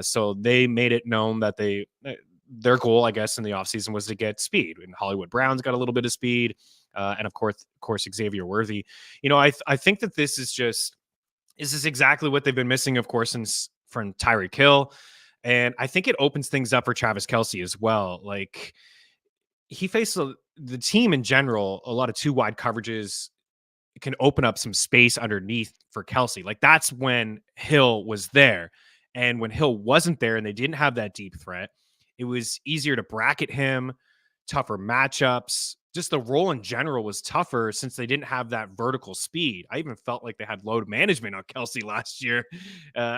So they made it known that their goal, I guess, in the offseason was to get speed. And Hollywood Brown's got a little bit of speed. And of course, Xavier Worthy. I think that this is exactly what they've been missing, of course, from Tyreek Hill. And I think it opens things up for Travis Kelce as well. Like, he faced the team in general, a lot of 2 wide coverages. It can open up some space underneath for Kelce. Like, that's when Hill was there. And when Hill wasn't there and they didn't have that deep threat, it was easier to bracket him, tougher matchups. Just the role in general was tougher since they didn't have that vertical speed. I even felt like they had load management on Kelce last year.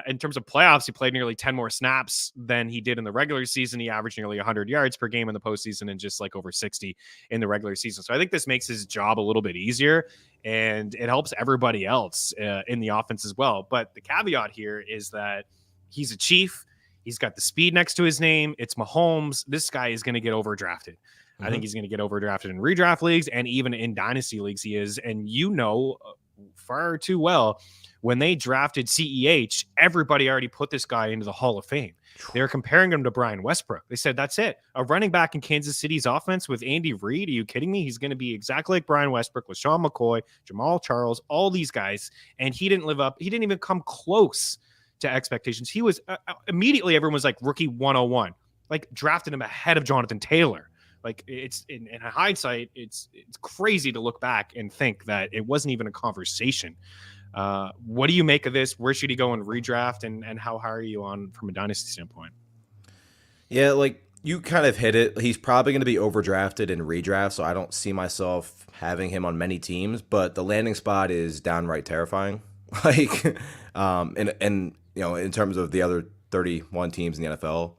In terms of playoffs, he played nearly 10 more snaps than he did in the regular season. He averaged nearly 100 yards per game in the postseason and just like over 60 in the regular season. So I think this makes his job a little bit easier, and it helps everybody else in the offense as well. But the caveat here is that he's a Chief. He's got the speed next to his name. It's Mahomes. This guy is going to get overdrafted. I think he's going to get overdrafted in redraft leagues and even in dynasty leagues he is. And far too well, when they drafted CEH, everybody already put this guy into the Hall of Fame. They were comparing him to Brian Westbrook. They said, that's it. A running back in Kansas City's offense with Andy Reid. Are you kidding me? He's going to be exactly like Brian Westbrook with Sean McCoy, Jamal Charles, all these guys. And he didn't live up. He didn't even come close to expectations. He was immediately, everyone was like rookie 101, like drafted him ahead of Jonathan Taylor. Like, it's in hindsight, it's crazy to look back and think that it wasn't even a conversation. What do you make of this? Where should he go in redraft, and how high are you on from a dynasty standpoint? Yeah, like you kind of hit it. He's probably going to be overdrafted in redraft, so I don't see myself having him on many teams, but the landing spot is downright terrifying. Like, and in terms of the other 31 teams in the NFL,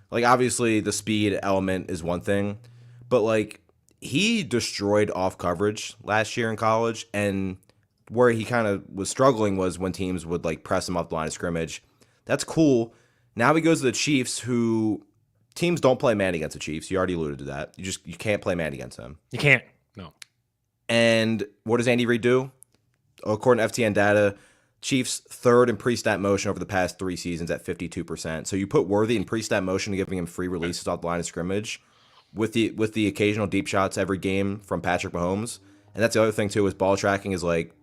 like, obviously the speed element is one thing, but like, he destroyed off coverage last year in college, and where he kind of was struggling was when teams would like press him up the line of scrimmage. That's cool. Now he goes to the Chiefs, who teams don't play man against the Chiefs. You already alluded to that. You can't play man against them. You can't. No. And what does Andy Reid do? According to FTN data, Chiefs 3rd in pre-snap motion over the past 3 seasons at 52%. So you put Worthy in pre-snap motion, giving him free releases off the line of scrimmage, with the occasional deep shots every game from Patrick Mahomes. And that's the other thing too, is ball tracking is like,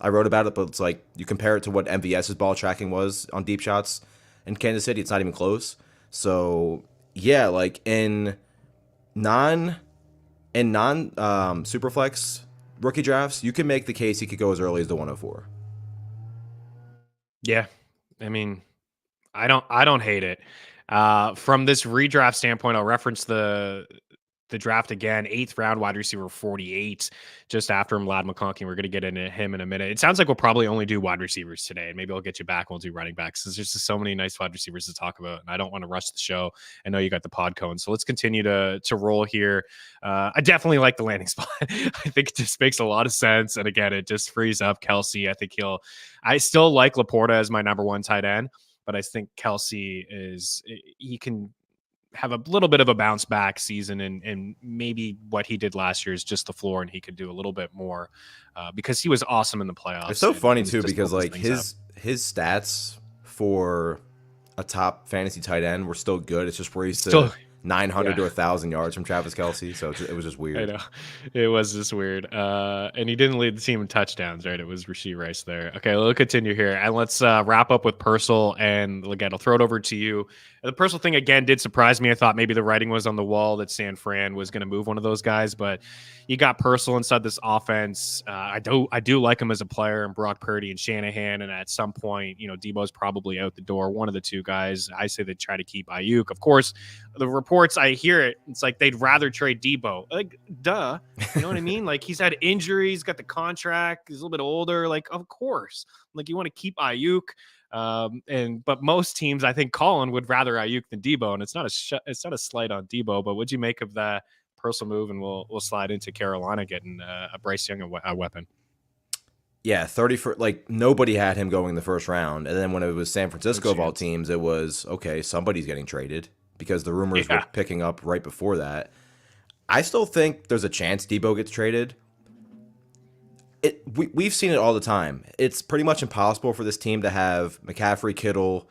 I wrote about it, but it's like you compare it to what MVS's ball tracking was on deep shots in Kansas City, it's not even close. So yeah, like in non Superflex rookie drafts, you can make the case he could go as early as the 104. Yeah, I don't hate it. From this redraft standpoint, I'll reference the the draft again, 8th round wide receiver 48, just after him, Lad McConkey. We're going to get into him in a minute. It sounds like we'll probably only do wide receivers today, and maybe I'll get you back. We'll do running backs. There's just so many nice wide receivers to talk about, and I don't want to rush the show. I know you got the pod cone, so let's continue to roll here. I definitely like the landing spot. I think it just makes a lot of sense, and again, it just frees up Kelsey. I still like Laporta as my number 1 tight end, but I think Kelsey he can have a little bit of a bounce back season, and maybe what he did last year is just the floor, and he could do a little bit more because he was awesome in the playoffs. It's so funny too, because like his stats for a top fantasy tight end were still good. It's just where he's still 900 to 1,000 yards from Travis Kelsey, so it was just weird. I know, it was just weird. And he didn't lead the team in touchdowns, right? It was Rashee Rice there. Okay, we'll continue here, and let's wrap up with Pearsall and Legette. I'll throw it over to you. The Pearsall thing again did surprise me. I thought maybe the writing was on the wall that San Fran was going to move one of those guys, but you got Pearsall inside this offense. I do like him as a player, and Brock Purdy and Shanahan, and at some point, Debo's probably out the door. One of the two guys. I say they try to keep Ayuk. Of course, the reports I hear it's like they'd rather trade Debo. Like, duh, you know what I mean? Like, he's had injuries, got the contract, he's a little bit older. Like, of course, like you want to keep Ayuk. But most teams, I think Colin would rather Ayuk than Debo, and it's not a slight on Debo. But what'd you make of that Pearsall move? And we'll slide into Carolina getting a Bryce Young a weapon. Yeah, 30 for like nobody had him going in the first round, and then when it was San Francisco of all teams, it was okay. Somebody's getting traded because the rumors were picking up right before that. I still think there's a chance Debo gets traded. We've seen it all the time. It's pretty much impossible for this team to have McCaffrey, Kittle,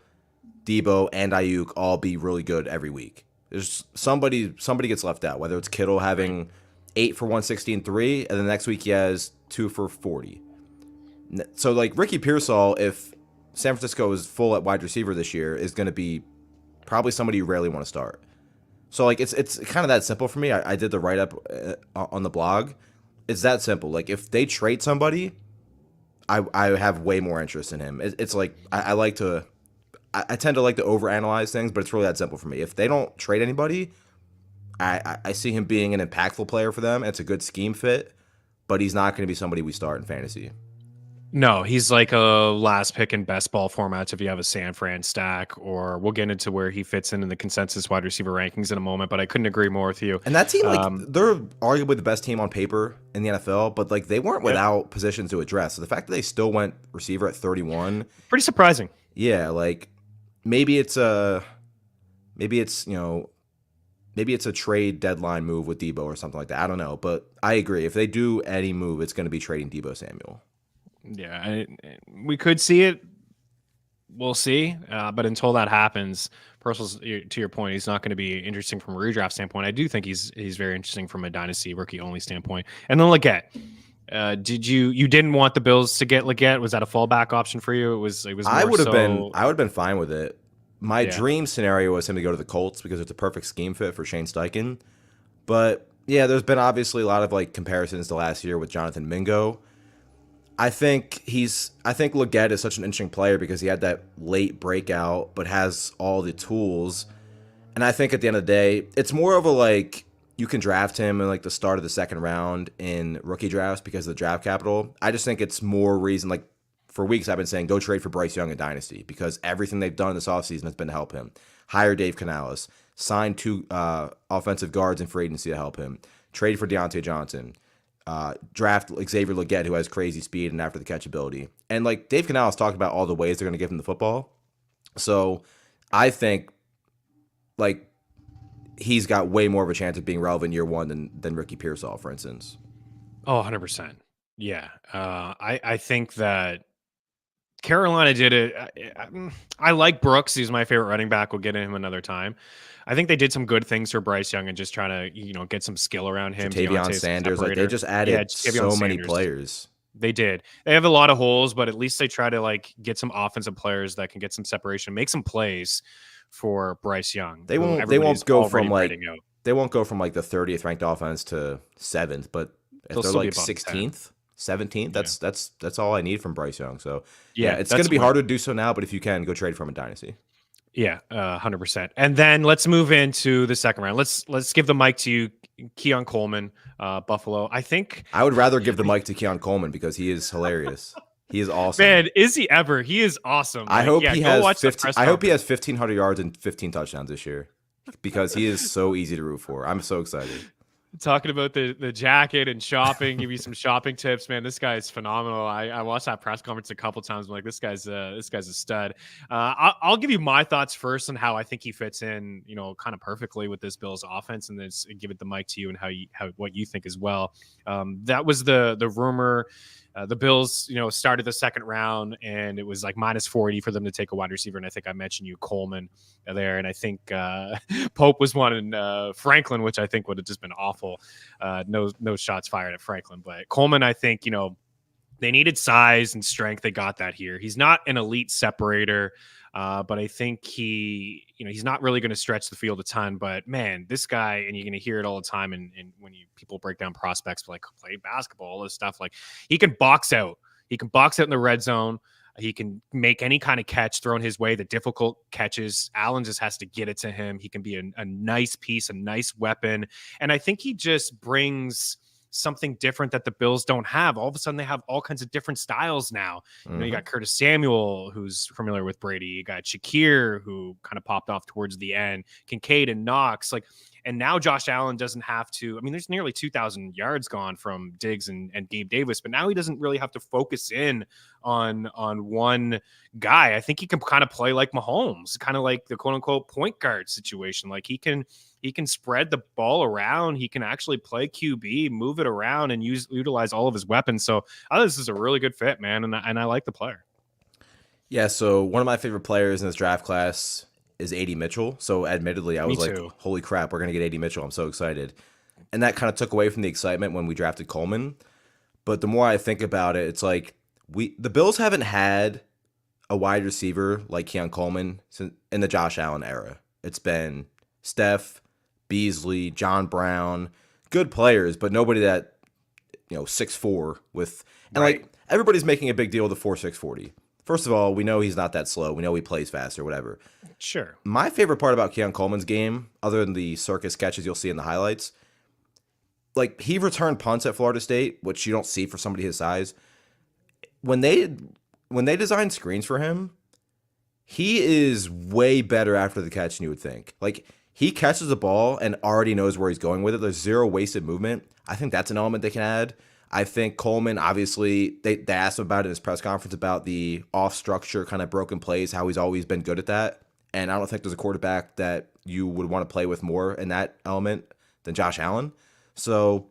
Debo, and Ayuk all be really good every week. There's somebody gets left out, whether it's Kittle having 8 for 160 and 3, and the next week he has 2 for 40. So like Ricky Pearsall, if San Francisco is full at wide receiver this year, is going to be probably somebody you rarely want to start. So like it's kind of that simple for me. I did the write up on the blog. It's that simple. Like if they trade somebody, I have way more interest in him. It's like I tend to like to overanalyze things, but it's really that simple for me. If they don't trade anybody, I see him being an impactful player for them. It's a good scheme fit, but he's not going to be somebody we start in fantasy. No, he's like a last pick in best ball formats if you have a San Fran stack, or we'll get into where he fits in the consensus wide receiver rankings in a moment, but I couldn't agree more with you. And that team, like, they're arguably the best team on paper in the NFL, but like they weren't without positions to address. So the fact that they still went receiver at 31. Pretty surprising. Yeah, like maybe it's a trade deadline move with Debo or something like that. I don't know, but I agree. If they do any move, it's going to be trading Debo Samuel. Yeah, we could see it. We'll see. But until that happens, Pearsall's, to your point, he's not going to be interesting from a redraft standpoint. I do think he's very interesting from a dynasty rookie only standpoint. And then Legette. You didn't want the Bills to get Legette? Was that a fallback option for you? It was. I would have been fine with it. My dream scenario was him to go to the Colts because it's a perfect scheme fit for Shane Steichen. But yeah, there's been obviously a lot of like comparisons to last year with Jonathan Mingo. I think Legette is such an interesting player because he had that late breakout, but has all the tools. And I think at the end of the day, it's more of a like you can draft him in like the start of the second round in rookie drafts because of the draft capital. I just think it's more reason, like for weeks I've been saying go trade for Bryce Young in Dynasty because everything they've done this offseason has been to help him. Hire Dave Canales, sign 2 offensive guards in free agency to help him, trade for Deontay Johnson. Draft Xavier Legette, who has crazy speed and after the catch ability. And like Dave Canales talked about all the ways they're going to give him the football. So I think like he's got way more of a chance of being relevant year one than Ricky Pearsall, for instance. Oh, 100%. Yeah. I think that Carolina did it. I like Brooks. He's my favorite running back. We'll get him another time. I think they did some good things for Bryce Young and just trying to, get some skill around him. Tavion Sanders, like they just added so many players. They did. They have a lot of holes, but at least they try to like get some offensive players that can get some separation, make some plays for Bryce Young. They won't go from like the 30th ranked offense to 7th, but if they're like 16th, 17th, that's all I need from Bryce Young. So yeah, it's going to be harder to do so now, but if you can, go trade from a dynasty. Yeah, 100%. And then let's move into the second round. Let's give the mic to you, Keon Coleman, Buffalo. I think I would rather give the mic to Keon Coleman because he is hilarious. He is awesome. Man, is he ever? He is awesome. I hope he has 15. I hope he has 1,500 yards and 15 touchdowns this year because he is so easy to root for. I'm so excited. Talking about the jacket and shopping, give you some shopping tips, man. This guy is phenomenal. I watched that press conference a couple times. I'm like, this guy's a stud. I'll give you my thoughts first on how I think he fits in, kind of perfectly with this Bills offense, and then give it the mic to you and what you think as well. That was the rumor. The Bills, started the second round, and it was like -40 for them to take a wide receiver. And I think I mentioned you Coleman there, and I think Pope was one in Franklin, which I think would have just been awful. No shots fired at Franklin, but Coleman, I think they needed size and strength. They got that here. He's not an elite separator. But I think he's not really going to stretch the field a ton. But man, this guy, and you're going to hear it all the time. And when people break down prospects, like play basketball, all this stuff, like he can box out. He can box out in the red zone. He can make any kind of catch thrown his way. The difficult catches, Allen just has to get it to him. He can be a nice piece, a nice weapon. And I think he just brings something different that the Bills don't have. All of a sudden, they have all kinds of different styles now. You got Curtis Samuel, who's familiar with Brady. You got Shakir, who kind of popped off towards the end. Kincaid and Knox, and now Josh Allen doesn't have to. I mean, there's nearly 2,000 yards gone from Diggs and Gabe Davis, but now he doesn't really have to focus in on one guy. I think he can kind of play like Mahomes, kind of like the quote unquote point guard situation. Like he can spread the ball around. He can actually play QB, move it around, and utilize all of his weapons. So I think this is a really good fit, man, and I like the player. Yeah, so one of my favorite players in this draft class is A.D. Mitchell. So admittedly, I was like, holy crap, we're going to get A.D. Mitchell. I'm so excited. And that kind of took away from the excitement when we drafted Coleman. But the more I think about it, it's like the Bills haven't had a wide receiver like Keon Coleman in the Josh Allen era. It's been Steph, Beasley, John Brown, good players, but nobody that 6'4" with and right. Like everybody's making a big deal of the 4.6 40. First of all, we know he's not that slow. We know he plays fast or whatever. Sure. My favorite part about Keon Coleman's game, other than the circus catches you'll see in the highlights, like he returned punts at Florida State, which you don't see for somebody his size. When they design screens for him, he is way better after the catch than you would think. Like he catches the ball and already knows where he's going with it. There's zero wasted movement. I think that's an element they can add. I think Coleman, obviously, they asked him about it in his press conference about the off-structure kind of broken plays, how he's always been good at that. And I don't think there's a quarterback that you would want to play with more in that element than Josh Allen. So,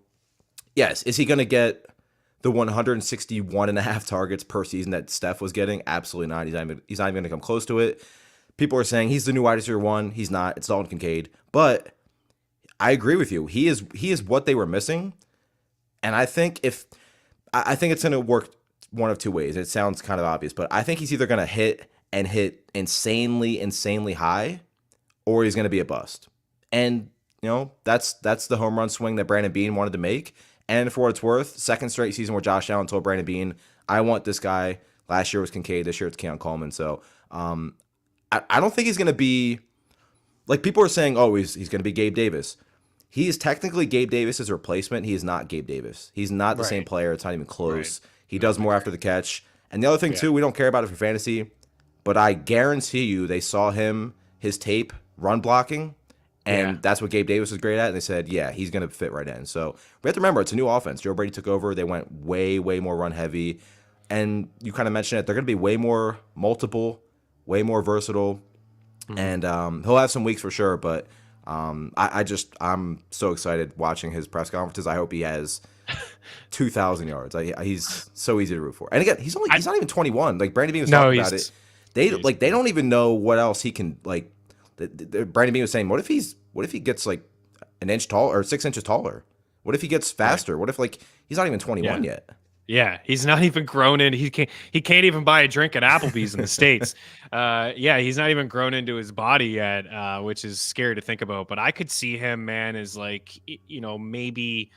yes, is he going to get the 161.5 targets per season that Steph was getting? Absolutely not. He's not even going to come close to it. People are saying he's the new wide receiver one. He's not. It's Dalton Kincaid. But I agree with you. He is what they were missing. And I think it's going to work one of two ways. It sounds kind of obvious, but I think he's either going to hit insanely high, or he's going to be a bust. And that's the home run swing that Brandon Beane wanted to make. And for what it's worth, second straight season where Josh Allen told Brandon Beane, I want this guy. Last year was Kincaid. This year it's Keon Coleman. So I don't think he's going to be like people are saying, oh, he's going to be Gabe Davis. He is technically Gabe Davis's replacement. He is not Gabe Davis. He's not the same player. It's not even close. Right. He does more after the catch. And the other thing, too, we don't care about it for fantasy, but I guarantee you they saw his tape, run blocking, and that's what Gabe Davis is great at. And they said, yeah, he's going to fit right in. So we have to remember, it's a new offense. Joe Brady took over. They went way more run heavy. And you kind of mentioned it. They're going to be way more multiple, way more versatile. Mm-hmm. And he'll have some weeks for sure, but I'm so excited watching his press conferences. I hope he has 2,000 yards. He's so easy to root for. And again, he's not even 21. Like Brandon Beane was talking about it. They don't even know what else he can like. Brandon Beane was saying, what if he gets like an inch tall or 6 inches taller? What if he gets faster? What if he's not even 21 yet? Yeah, he's not even grown in. He can't even buy a drink at Applebee's in the States. He's not even grown into his body yet, which is scary to think about. But I could see him, man, as maybe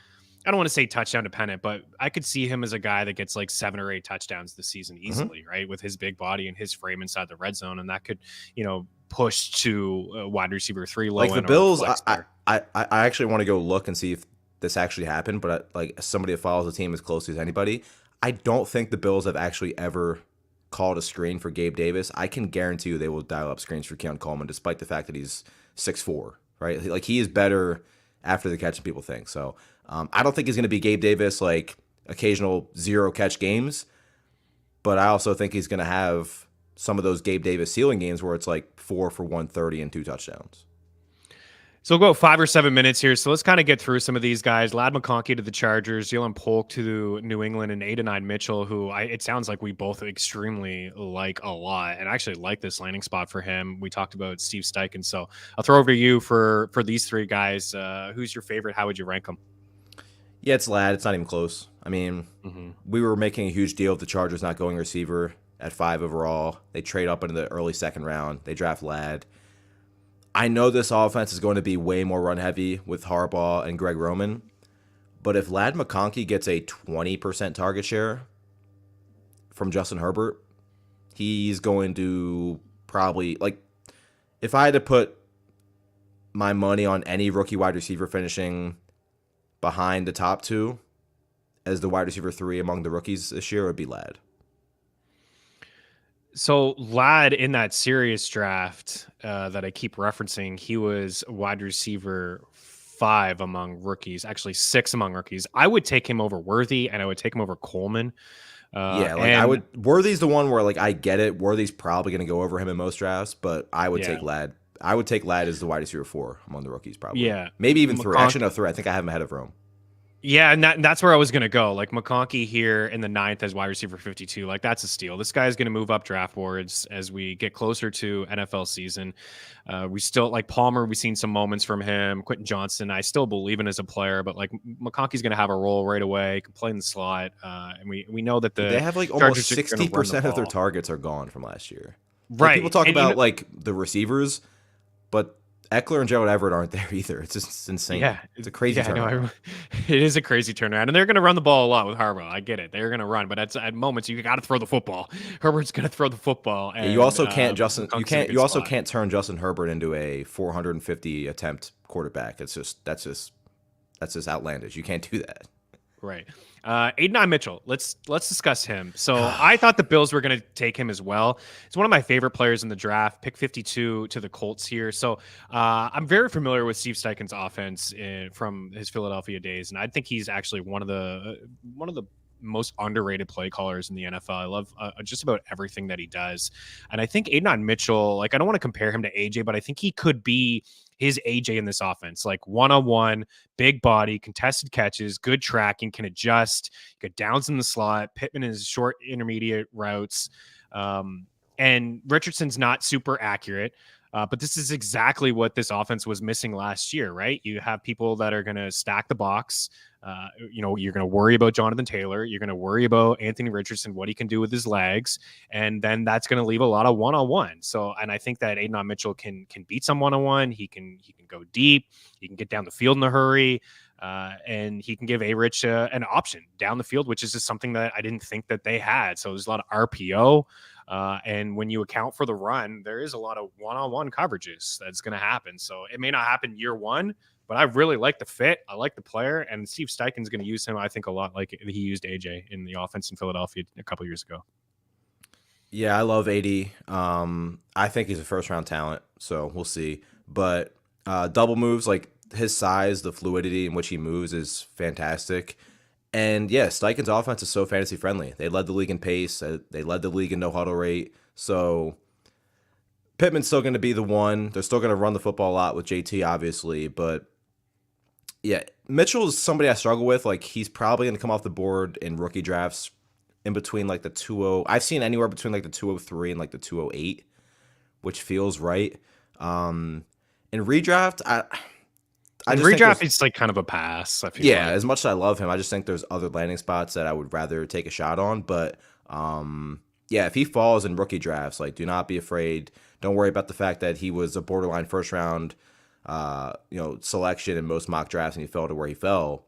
I don't want to say touchdown dependent, but I could see him as a guy that gets like 7 or 8 touchdowns this season easily, right? With his big body and his frame inside the red zone. And that could, push to wide receiver 3 low Like the end or Bills, flex there. I actually want to go look and see if this actually happened. But like as somebody that follows the team as closely as anybody, I don't think the Bills have actually ever called a screen for Gabe Davis. I can guarantee you they will dial up screens for Keon Coleman, despite the fact that he's 6'4", right? Like he is better after the catch than people think. So I don't think he's going to be Gabe Davis like occasional 0 catch games, but I also think he's going to have some of those Gabe Davis ceiling games where it's like 4 for 130 and 2 touchdowns. So we'll go 5 or 7 minutes here. So let's kind of get through some of these guys. Ladd McConkey to the Chargers, Jalen Polk to New England, and Adonai Mitchell, who it sounds like we both extremely like a lot, and I actually like this landing spot for him. We talked about Steve Steichen, so I'll throw over to you for these 3 guys. Who's your favorite? How would you rank them? Yeah, it's Ladd. It's not even close. I mean, we were making a huge deal of the Chargers not going receiver at 5 overall. They trade up into the early 2nd round. They draft Ladd. I know this offense is going to be way more run heavy with Harbaugh and Greg Roman, but if Ladd McConkey gets a 20% target share from Justin Herbert, he's going to probably, like, if I had to put my money on any rookie wide receiver finishing behind the top 2 as the wide receiver 3 among the rookies this year, it would be Ladd. So Ladd in that serious draft that I keep referencing, he was wide receiver 5 among rookies, actually 6 among rookies. I would take him over Worthy, and I would take him over Coleman. I would. Worthy's the one where like I get it. Worthy's probably going to go over him in most drafts, but I would take Ladd. I would take Ladd as the wide receiver 4 among the rookies, probably. Yeah, maybe even 3. Actually, no, 3. I think I have him ahead of Rome. Yeah, and that's where I was going to go. Like McConkey here in the 9th as wide receiver 52. Like that's a steal. This guy is going to move up draft boards as we get closer to NFL season. We still like Palmer. We've seen some moments from him. Quentin Johnston, I still believe in as a player, but like McConkey's going to have a role right away. Can play in the slot, and we know that they have like almost 60% of their targets are gone from last year. Right. Like, people talk about like the receivers, but Eckler and Gerald Everett aren't there either. It's just insane. Yeah, it's a crazy turnaround. It is a crazy turnaround, and they're going to run the ball a lot with Harbaugh. I get it; they're going to run, but at moments you got to throw the football. Herbert's going to throw the football, and you also can't can't turn Justin Herbert into a 450 attempt quarterback. That's just outlandish. You can't do that. Right. Adonai Mitchell. Let's discuss him. So I thought the Bills were going to take him as well. He's one of my favorite players in the draft. Pick 52 to the Colts here. So I'm very familiar with Steve Steichen's offense from his Philadelphia days, and I think he's actually one of the most underrated play callers in the NFL. I love just about everything that he does, and I think Adonai Mitchell. Like I don't want to compare him to AJ, but I think he could be his AJ in this offense, like one-on-one, big body, contested catches, good tracking, can adjust, get downs in the slot, Pittman is short intermediate routes, and Richardson's not super accurate. But this is exactly what this offense was missing last year, right? You have people that are going to stack the box. You're going to worry about Jonathan Taylor. You're going to worry about Anthony Richardson, what he can do with his legs. And then that's going to leave a lot of one-on-one. So, and I think that Adonai Mitchell can beat some one-on-one. He can go deep. He can get down the field in a hurry. And he can give A-Rich an option down the field, which is just something that I didn't think that they had. So there's a lot of RPO. And when you account for the run, there is a lot of one-on-one coverages that's going to happen. So it may not happen year one, but I really like the fit. I like the player, and Steve Steichen's going to use him, I think, a lot like he used AJ in the offense in Philadelphia a couple years ago. Yeah, I love AD. I think he's a first-round talent, so we'll see. But double moves, like his size, the fluidity in which he moves is fantastic. And yeah, Steichen's offense is so fantasy friendly. They led the league in pace. They led the league in no huddle rate. So Pittman's still going to be the one. They're still going to run the football a lot with JT, obviously. But yeah, Mitchell is somebody I struggle with. Like he's probably going to come off the board in rookie drafts in between like the 2-0. I've seen anywhere between like the 203 and like the 208, which feels right. In redraft, redraft, it's like kind of a pass. I feel like. As much as I love him, I just think there's other landing spots that I would rather take a shot on. But if he falls in rookie drafts, like do not be afraid. Don't worry about the fact that he was a borderline first round, selection in most mock drafts and he fell to where he fell.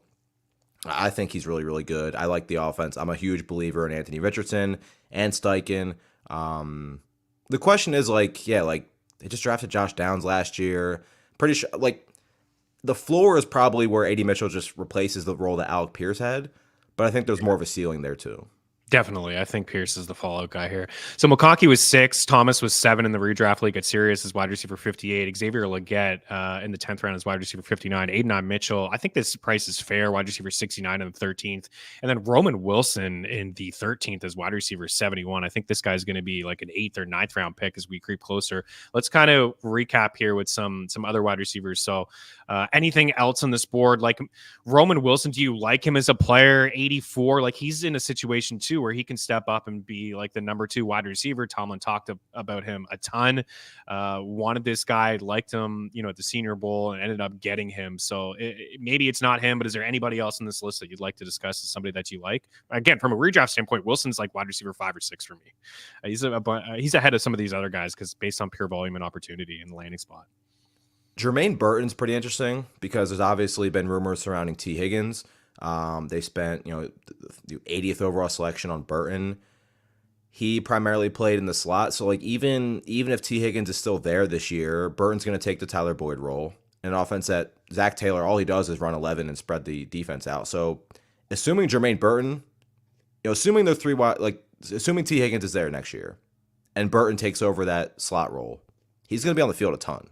I think he's really, really good. I like the offense. I'm a huge believer in Anthony Richardson and Steichen. The question is like, yeah, like they just drafted Josh Downs last year. Pretty sure, like the floor is probably where AD Mitchell just replaces the role that Alec Pierce had, but I think there's more of a ceiling there too. Definitely. I think Pierce is the fallout guy here. So McConkey was 6. Thomas was 7 in the redraft league at Sirius as wide receiver 58. Xavier Legette in the 10th round as wide receiver 59. Adonai Mitchell. I think this price is fair. Wide receiver 69 in the 13th. And then Roman Wilson in the 13th as wide receiver 71. I think this guy's going to be like an 8th or 9th round pick as we creep closer. Let's kind of recap here with some other wide receivers. So anything else on this board? Like Roman Wilson, do you like him as a player? 84. Like he's in a situation too where he can step up and be like the number 2 wide receiver. Tomlin talked about him a ton. Wanted this guy, liked him, at the Senior Bowl, and ended up getting him. So maybe it's not him, but is there anybody else on this list that you'd like to discuss as somebody that you like? Again, from a redraft standpoint, Wilson's like wide receiver 5 or 6 for me. He's ahead of some of these other guys because based on pure volume and opportunity in the landing spot. Jermaine Burton's pretty interesting because there's obviously been rumors surrounding T. Higgins. They spent, the 80th overall selection on Burton. He primarily played in the slot, so like even if T. Higgins is still there this year, Burton's going to take the Tyler Boyd role. In an offense that Zach Taylor, all he does is run 11 and spread the defense out. So assuming Jermaine Burton, assuming they're assuming T. Higgins is there next year, and Burton takes over that slot role, he's going to be on the field a ton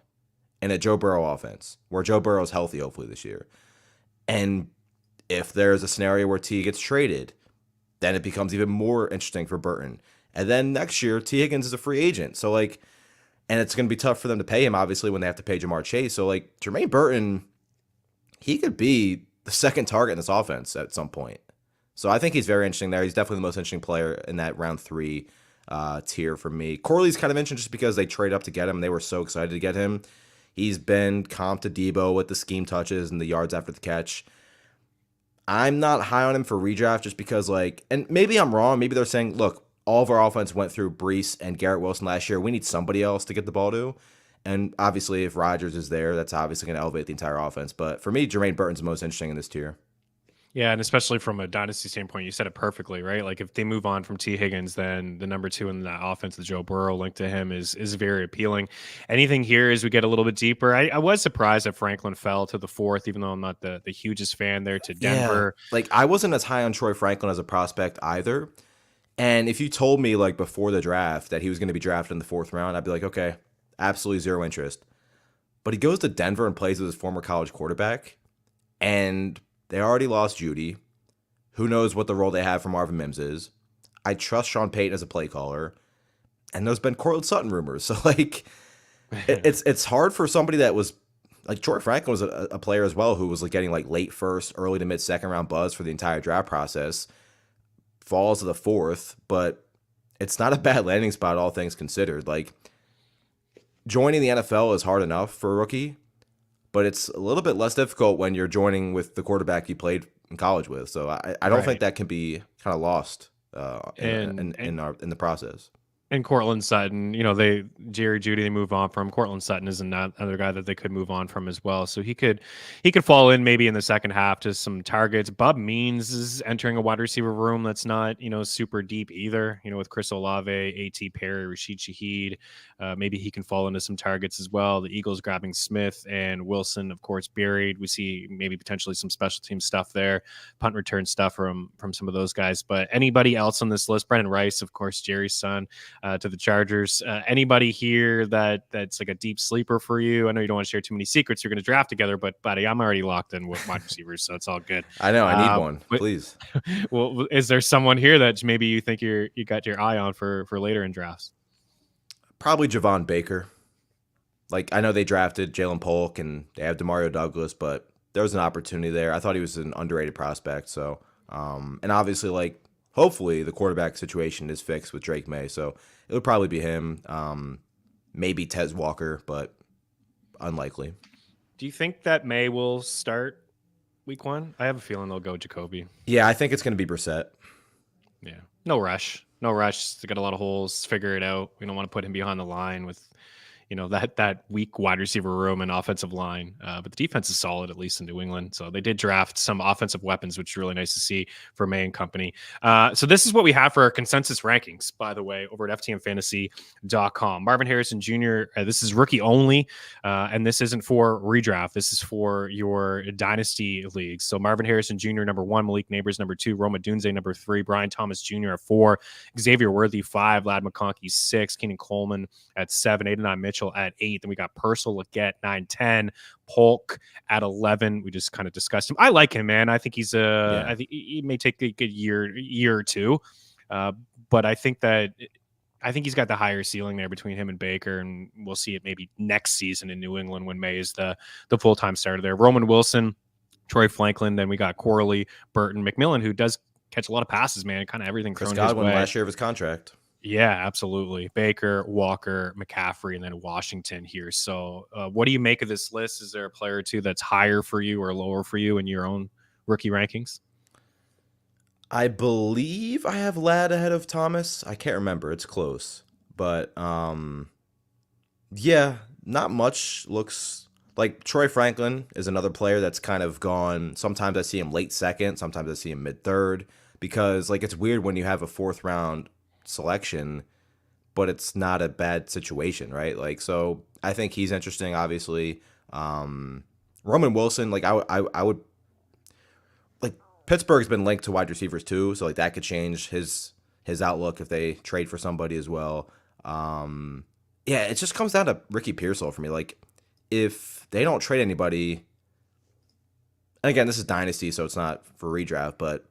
in a Joe Burrow offense where Joe Burrow's healthy hopefully this year. And if there's a scenario where T gets traded, then it becomes even more interesting for Burton. And then next year, T. Higgins is a free agent. So, and it's going to be tough for them to pay him, obviously, when they have to pay Jamar Chase. So, Jermaine Burton, he could be the second target in this offense at some point. So, I think he's very interesting there. He's definitely the most interesting player in that round 3 tier for me. Corley's kind of interesting just because they trade up to get him. They were so excited to get him. He's been comped to Debo with the scheme touches and the yards after the catch. I'm not high on him for redraft just because, and maybe I'm wrong. Maybe they're saying, look, all of our offense went through Brees and Garrett Wilson last year. We need somebody else to get the ball to. And obviously, if Rodgers is there, that's obviously going to elevate the entire offense. But for me, Jermaine Burton's the most interesting in this tier. Yeah, and especially from a dynasty standpoint, you said it perfectly, right? Like if they move on from T. Higgins, then the number 2 in that offense, the Joe Burrow link to him is very appealing. Anything here as we get a little bit deeper? I was surprised that Franklin fell to the 4th, even though I'm not the hugest fan there to Denver. Yeah. I wasn't as high on Troy Franklin as a prospect either. And if you told me before the draft that he was going to be drafted in the 4th round, I'd be like, okay, absolutely zero interest. But he goes to Denver and plays with his former college quarterback, and they already lost Judy. Who knows what the role they have for Marvin Mims is. I trust Sean Payton as a play caller. And there's been Cortland Sutton rumors. So, it's hard for somebody that was, Troy Franklin was a player as well who was getting late first, early to mid second round buzz for the entire draft process. Falls to the 4th, but it's not a bad landing spot, all things considered. Joining the NFL is hard enough for a rookie, but it's a little bit less difficult when you're joining with the quarterback you played in college with. So I don't think that can be kind of lost in the process. And Cortland Sutton, Jerry Jeudy, they move on from. Cortland Sutton is another guy that they could move on from as well. So he could fall in maybe in the second half to some targets. Bub Means is entering a wide receiver room that's not, super deep either, with Chris Olave, A.T. Perry, Rashid Shaheed. Maybe he can fall into some targets as well. The Eagles grabbing Smith and Wilson, of course, buried. We see maybe potentially some special team stuff there, punt return stuff from some of those guys. But anybody else on this list? Brendan Rice, of course, Jerry's son. To the Chargers. Anybody here that's a deep sleeper for you? I know you don't want to share too many secrets. You're going to draft together, but buddy, I'm already locked in with wide receivers, so it's all good. I know. I need one, please. Well, is there someone here that maybe you think you got your eye on for later in drafts? Probably Javon Baker. I know they drafted Jalen Polk and they have Demario Douglas, but there was an opportunity there. I thought he was an underrated prospect. So, and obviously, hopefully the quarterback situation is fixed with Drake May. So it would probably be him. Maybe Tez Walker, but unlikely. Do you think that May will start week 1? I have a feeling they'll go Jacoby. Yeah, I think it's going to be Brissett. Yeah. No rush. To get a lot of holes, figure it out. We don't want to put him behind the line with, that weak wide receiver room and offensive line. But the defense is solid, at least in New England. So they did draft some offensive weapons, which is really nice to see for May and company. So this is what we have for our consensus rankings, by the way, over at ftnfantasy.com. Marvin Harrison Jr., this is rookie only, and this isn't for redraft. This is for your dynasty leagues. So Marvin Harrison Jr., number 1, Malik Nabers, number 2, Odunze, number 3, Brian Thomas Jr. at 4, Xavier Worthy, 5, McConkey, 6, Keon Coleman at 7, Adonai Mitchell at 8. Then we got Pearsall, Legette, 9, 10, Polk at 11. We just kind of discussed him. I like him, man. I think he's I think he may take a good year or two, but I think he's got the higher ceiling there between him and Baker, and we'll see it maybe next season in New England when May is the full-time starter there. Roman Wilson, Troy Franklin, then we got Corley, Burton, McMillan, who does catch a lot of passes, man. Kind of everything Chris thrown Godwin his way. last year of his contract. Yeah, absolutely. Baker, Walker, McCaffrey, and then Washington here. So what do you make of this list? Is there a player or two that's higher for you or lower for you in your own rookie rankings? I believe I have Ladd ahead of Thomas. I can't remember. It's close. But, yeah, not much looks like Troy Franklin is another player that's kind of gone. Sometimes I see him late second. Sometimes I see him mid third because, like, it's weird when you have a 4th round selection, but it's not a bad situation, right? Like, so I think he's interesting, obviously. Roman Wilson, like, I would like Pittsburgh's been linked to wide receivers too, so like that could change his outlook if they trade for somebody as well. Yeah, it just comes down to Ricky Pearsall for me. Like, if they don't trade anybody, and again, this is Dynasty, so it's not for redraft, but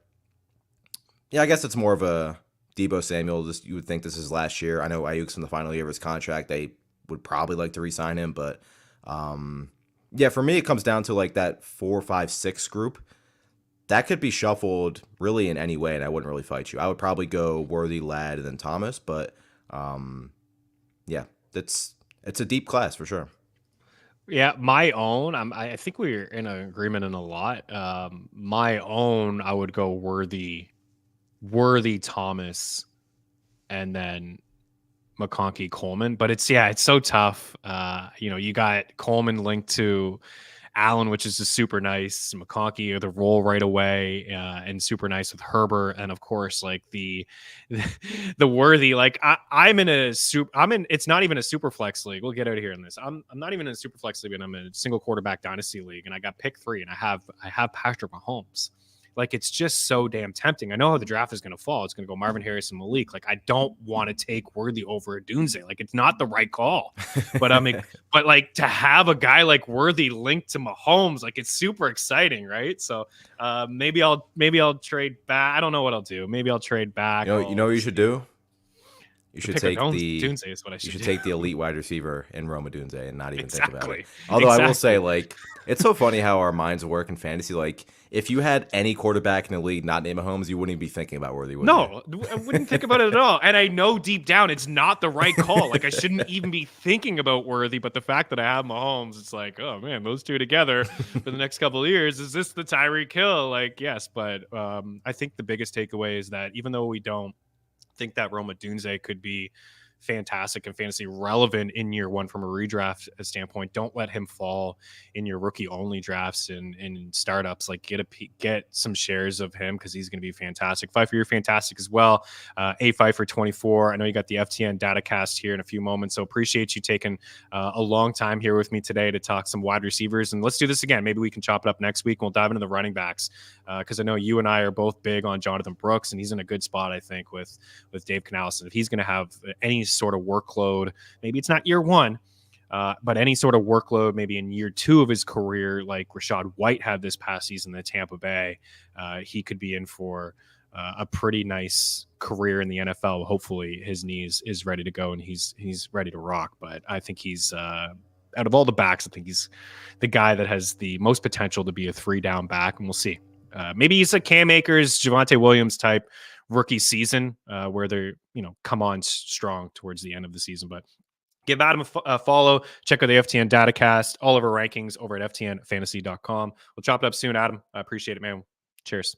yeah, I guess it's more of a Deebo Samuel. Just, you would think this is last year. I know Ayuk's in the final year of his contract. They would probably like to re-sign him, but yeah, for me, it comes down to like that 4, 5, 6 group. That could be shuffled really in any way, and I wouldn't really fight you. I would probably go Worthy, Ladd, and then Thomas, but yeah, it's a deep class for sure. Yeah, my own, I think we're in agreement in a lot. My own, I would go Worthy, Thomas, and then McConkey, Coleman. But it's so tough. You got Coleman linked to Allen, which is just super nice. McConkey, the role right away, and super nice with Herbert, and of course, like the Worthy. Like it's not even a super flex league. We'll get out of here in this. I'm not even in a super flex league, but I'm in a single quarterback dynasty league, and I got pick 3, and I have Patrick Mahomes. Like, it's just so damn tempting. I know how the draft is going to fall. It's going to go Marvin Harrison, Malik. Like, I don't want to take Worthy over Odunze. Like, it's not the right call. But I mean, but like to have a guy like Worthy linked to Mahomes, like, it's super exciting, right? So maybe I'll trade back. I don't know what I'll do. Maybe I'll trade back. You know what you should do? You should take Odunze is what I should do. take the elite wide receiver in Rome Odunze and not even think about it. Although I will say, like, it's so funny how our minds work in fantasy. Like, if you had any quarterback in the league not named Mahomes, you wouldn't even be thinking about Worthy. No, I wouldn't think about it at all. And I know deep down it's not the right call. Like, I shouldn't even be thinking about Worthy. But the fact that I have Mahomes, it's like, oh man, those two together for the next couple of years. Is this the Tyreek Hill? Like, yes, but I think the biggest takeaway is that even though we don't think that Rome Odunze could be fantastic and fantasy relevant in year 1 from a redraft standpoint, don't let him fall in your rookie only drafts and startups. Like, get some shares of him because he's going to be fantastic. Pfeifer, you're fantastic as well. A Pfeifer 24. I know you got the FTN Datacast here in a few moments, so appreciate you taking a long time here with me today to talk some wide receivers. And let's do this again. Maybe we can chop it up next week. We'll dive into the running backs because I know you and I are both big on Jonathan Brooks, and he's in a good spot, I think, with Dave Canales. And if he's going to have any sort of workload, maybe it's not year 1, but any sort of workload maybe in year 2 of his career, like Rachaad White had this past season in Tampa Bay, he could be in for a pretty nice career in the NFL. Hopefully his knees is ready to go and he's ready to rock. But I think he's out of all the backs, I think he's the guy that has the most potential to be a 3-down back, and we'll see. Maybe he's a Cam Akers, Javonte Williams type rookie season where they're, come on strong towards the end of the season. But give Adam a follow. Check out the FTN Datacast, all of our rankings over at ftnfantasy.com. We'll chop it up soon, Adam. I appreciate it, man. Cheers.